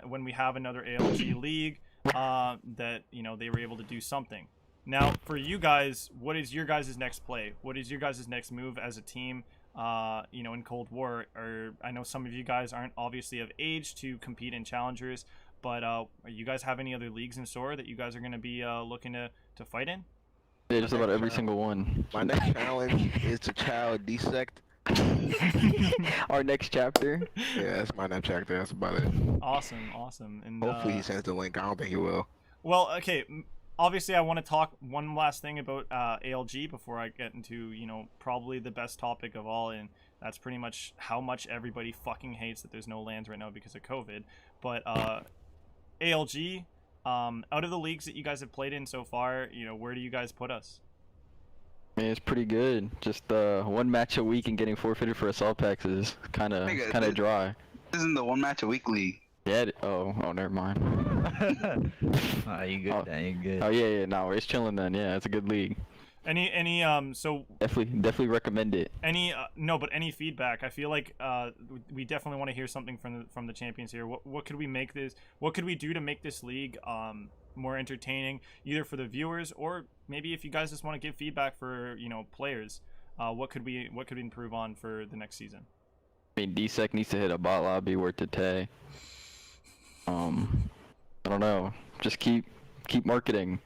when we have another ALG league, that, you know, they were able to do something. Now, for you guys, what is your guys' next play? What is your guys' next move as a team, you know, in Cold War? Or I know some of you guys aren't obviously of age to compete in challengers, but you guys have any other leagues in store that you guys are going to be looking to fight in? Yeah, just about every single one. My next challenge is to child dissect. Our next chapter. Yeah, that's my next chapter. That's about it. Awesome. And hopefully he sends the link. I don't think he will. Well, okay. Obviously, I want to talk one last thing about ALG before I get into, you know, probably the best topic of all, and That's pretty much how much everybody fucking hates that there's no lands right now because of COVID. But ALG, out of the leagues that you guys have played in so far, you know, where do you guys put us? I mean, it's pretty good. Just one match a week and getting forfeited for assault packs is kind of dry. This isn't the one match a week league. Yeah. Oh, never mind. Oh, you good then? You good? Oh yeah. No, it's chilling then. Yeah, it's a good league. Any so definitely recommend it. No, but any feedback? I feel like we definitely want to hear something from the champions here. What could we make this? What could we do to make this league more entertaining, either for the viewers or maybe if you guys just want to give feedback for, you know, players? What could we improve on for the next season? I mean, DSEC needs to hit a bot lobby worth a tay. I don't know. Just keep marketing.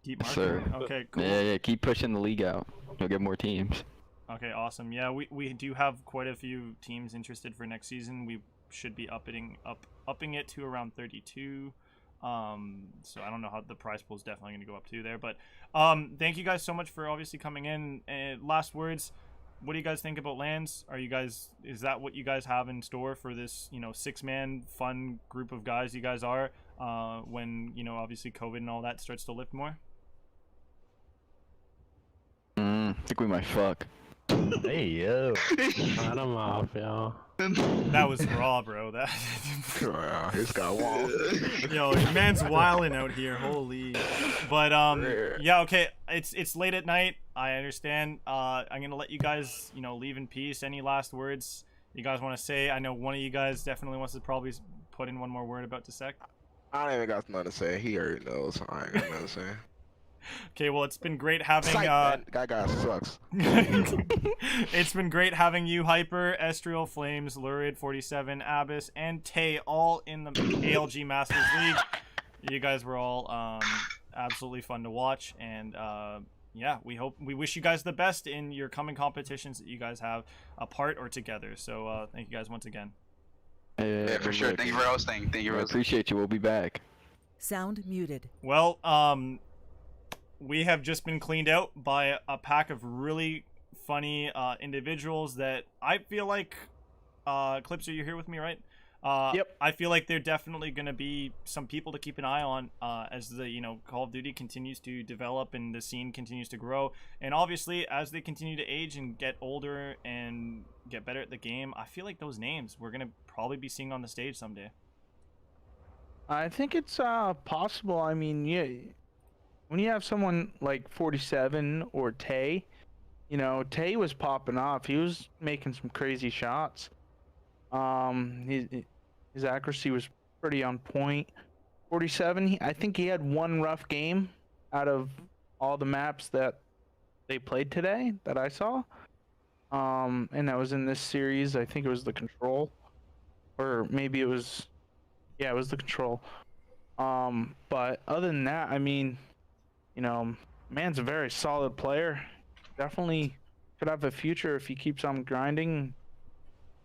Keep Yes, marketing. sir. Okay, cool. Yeah. Keep pushing the league out. You'll get more teams. Okay, awesome. Yeah, we do have quite a few teams interested for next season. We should be upping it to around 32. So I don't know how the prize pool is definitely going to go up to there, but thank you guys so much for obviously coming in. Last words. What do you guys think about lands? Is that what you guys have in store for this, you know, 6-man fun group of guys you guys are, when, you know, obviously COVID and all that starts to lift more? I think we might fuck. Hey yo. Cut him off, yo. That was raw, bro. That He's got wall. yo, your man's wilding out here. Holy. But yeah, okay. It's late at night. I understand. I'm gonna let you guys, you know, leave in peace. Any last words you guys want to say? I know one of you guys definitely wants to probably put in one more word about Dissect. I don't even got nothing to say. He already knows. I ain't got nothing to say. Okay, well, it's been great having That guy sucks. It's been great having you, Hyper, Estriel, Flames, Lurid, 47, Abyss, and Tay all in the ALG Masters League. You guys were all absolutely fun to watch, and yeah, we wish you guys the best in your coming competitions that you guys have apart or together. So thank you guys once again. Yeah, for sure. Thank you for hosting. Thank you for hosting. Appreciate you. We'll be back. Sound muted. Well, we have just been cleaned out by a pack of really funny individuals that I feel like, Clips, are you here with me, right? Yep. I feel like they're definitely going to be some people to keep an eye on as the, you know, Call of Duty continues to develop and the scene continues to grow. And obviously, as they continue to age and get older and get better at the game, I feel like those names we're going to probably be seeing on the stage someday. I think it's possible. I mean, yeah. When you have someone like 47 or Tay, you know, Tay was popping off. He was making some crazy shots. His accuracy was pretty on point. 47, I think he had one rough game out of all the maps that they played today that I saw. And that was in this series. I think it was the Control. Or maybe it was... Yeah, it was the Control. But other than that, I mean... You know, man's a very solid player. Definitely could have a future if he keeps on grinding,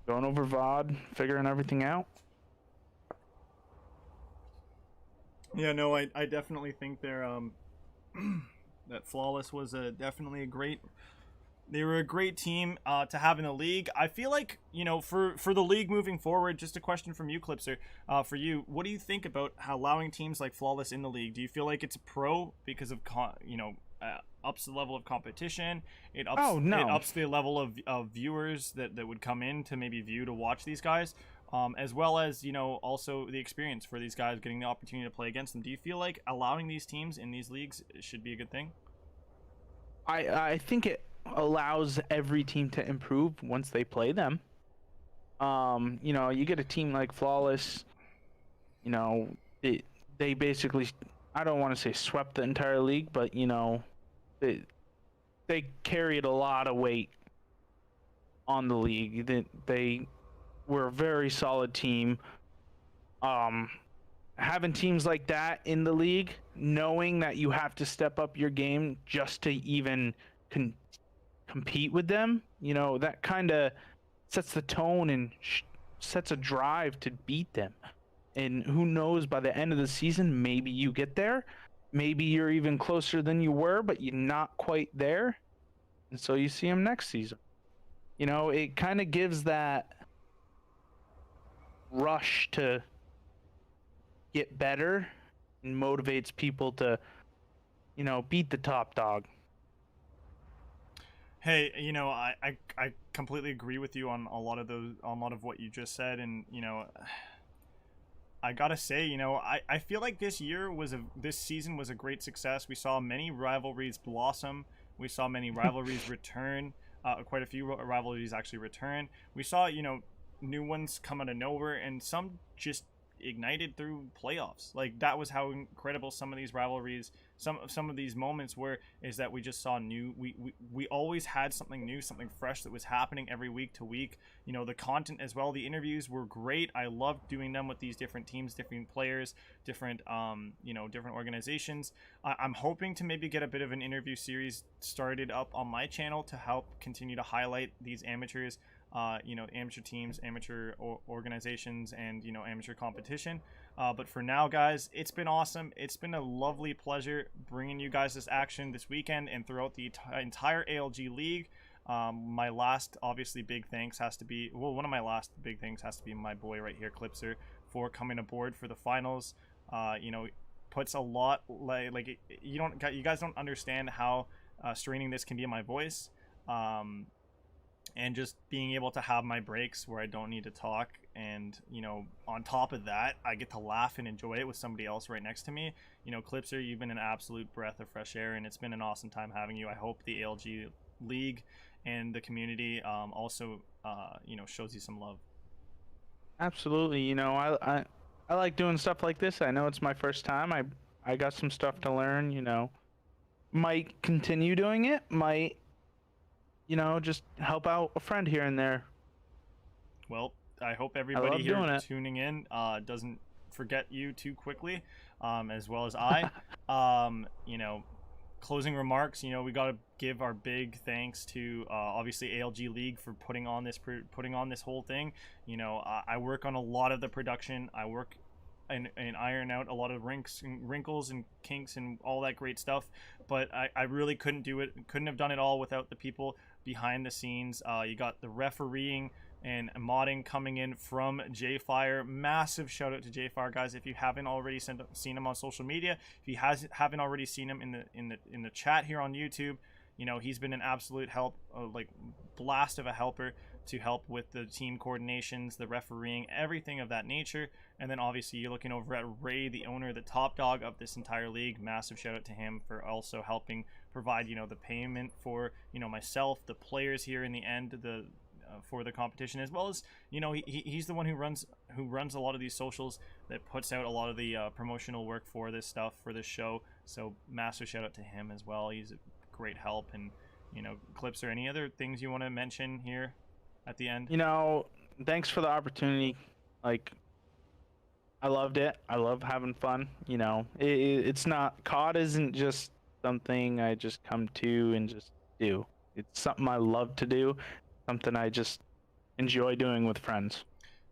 going over VOD, figuring everything out. Yeah, no, I definitely think they're that Flawless was definitely a great. They were a great team to have in the league. I feel like, you know, for the league moving forward, just a question from you, Clipser. For you, what do you think about allowing teams like Flawless in the league? Do you feel like it's a pro because of, you know, ups the level of competition? It ups the level of viewers that would come in to maybe to watch these guys, as well as, you know, also the experience for these guys getting the opportunity to play against them. Do you feel like allowing these teams in these leagues should be a good thing? I think it allows every team to improve once they play them. You know, you get a team like Flawless, you know, they basically, I don't want to say swept the entire league, but, you know, they carried a lot of weight on the league. They were a very solid team. Having teams like that in the league, knowing that you have to step up your game just to even compete with them, you know, that kind of sets the tone and sets a drive to beat them. And who knows, by the end of the season, maybe you get there. Maybe you're even closer than you were, but you're not quite there. And so you see them next season. You know, it kind of gives that rush to get better and motivates people to, you know, beat the top dog. Hey, you know, I completely agree with you on a lot of what you just said, and you know, I gotta say, you know, I feel like this season was a great success. We saw many rivalries blossom. We saw many rivalries return. Quite a few rivalries actually return. We saw, you know, new ones come out of nowhere, and some just ignited through playoffs. Like, that was how incredible some of these rivalries, some of these moments were, is that we just saw new, we always had something new, something fresh that was happening every week to week. You know, the content as well, the interviews were great. I loved doing them with these different teams, different players, different you know, different organizations. I'm hoping to maybe get a bit of an interview series started up on my channel to help continue to highlight these amateurs, you know, amateur teams, amateur organizations, and, you know, amateur competition. But for now, guys, it's been awesome. It's been a lovely pleasure bringing you guys this action this weekend and throughout the entire ALG league. My last, obviously, big thanks has to be, well, one of my last big things has to be my boy right here, Clipser, for coming aboard for the finals. You know, puts a lot, like you guys don't understand how straining this can be in my voice. And just being able to have my breaks where I don't need to talk, and, you know, on top of that, I get to laugh and enjoy it with somebody else right next to me. You know, Clipser, you've been an absolute breath of fresh air, and it's been an awesome time having you. I hope the ALG League and the community also, you know, shows you some love. Absolutely. You know, I like doing stuff like this. I know it's my first time. I got some stuff to learn, you know. Might continue doing it, might, you know, just help out a friend here and there. Well, I hope everybody here tuning in doesn't forget you too quickly, as well as I. You know, closing remarks, you know, we got to give our big thanks to obviously ALG League for putting on this whole thing. You know, I work on a lot of the production. I work and iron out a lot of wrinkles and kinks and all that great stuff, but I really couldn't have done it all without the people behind the scenes. You got the refereeing and modding coming in from J-Fire. Massive shout out to J-Fire, guys. If you haven't already seen him on social media, if you haven't already seen him in the chat here on YouTube, you know, he's been an absolute help, like blast of a helper to help with the team coordinations, the refereeing, everything of that nature. And then obviously you're looking over at Ray, the owner, the top dog of this entire league. Massive shout out to him for also helping provide, you know, the payment for, you know, myself, the players here in the end, for the competition, as well as, you know, he's the one who runs a lot of these socials, that puts out a lot of the promotional work for this stuff, for this show. So massive shout out to him as well. He's a great help. And, you know, Clips, or any other things you want to mention here at the end? You know, thanks for the opportunity. Like, I loved it. I love having fun. You know, it's not, COD isn't just something I just come to and just do. It's something I love to do, something I just enjoy doing with friends.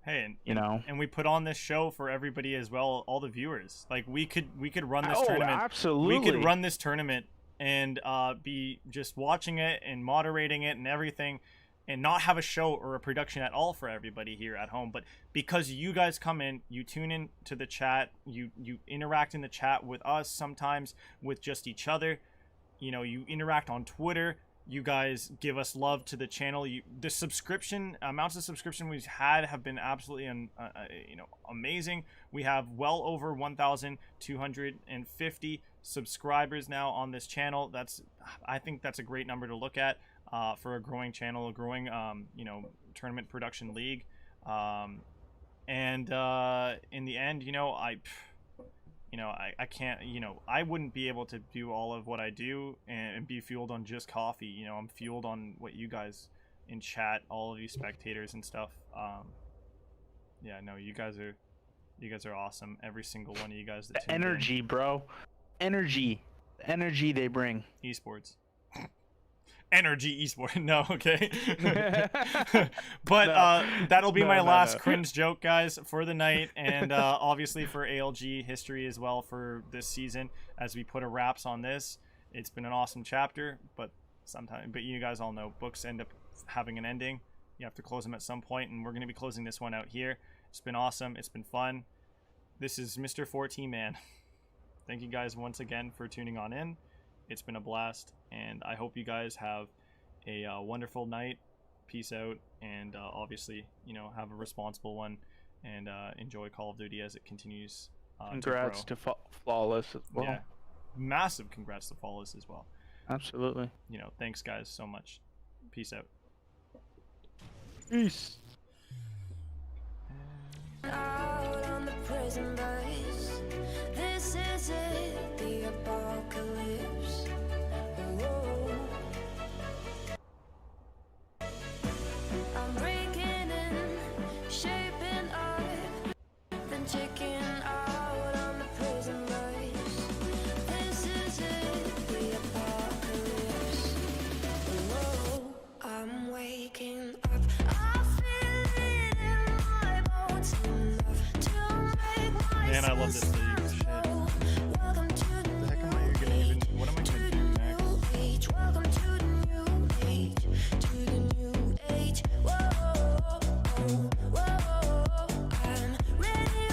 Hey, you know, and we put on this show for everybody as well, all the viewers. Like, we could run this tournament. Absolutely. We could run this tournament and be just watching it and moderating it and everything, and not have a show or a production at all for everybody here at home. But because you guys come in, you tune in to the chat, you interact in the chat with us, sometimes with just each other, you know, you interact on Twitter, you guys give us love to the channel. The subscription amounts of subscription we've had have been absolutely you know, amazing. We have well over 1,250 subscribers now on this channel. I think that's a great number to look at for a growing channel, a growing you know, tournament production league. And in the end, you know, I can't, you know, I wouldn't be able to do all of what I do and be fueled on just coffee. You know, I'm fueled on what you guys in chat, all of you spectators and stuff. Yeah, no, you guys are awesome. Every single one of you guys. The energy, bro. Energy they bring. Esports. Energy esport. No, okay. But that'll be my last cringe joke, guys, for the night, and obviously for ALG history as well for this season, as we put a wraps on this. It's been an awesome chapter, but you guys all know books end up having an ending. You have to close them at some point, and we're going to be closing this one out here. It's been awesome. It's been fun. This is Mr. 14 Man. Thank you guys once again for tuning on in. It's been a blast, and I hope you guys have a wonderful night. Peace out, and obviously, you know, have a responsible one, and enjoy Call of Duty as it continues. Congrats to Flawless as well. Yeah, massive congrats to Flawless as well. Absolutely. You know, thanks guys so much. Peace out. Peace. Out on the prison bus. This is it, the apocalypse. Whoa. I'm breaking in, shaping up, then checking out on the prison bus. This is it, the apocalypse. Whoa. I'm waking up. I feel it in my bones enough to make Man, I love this video.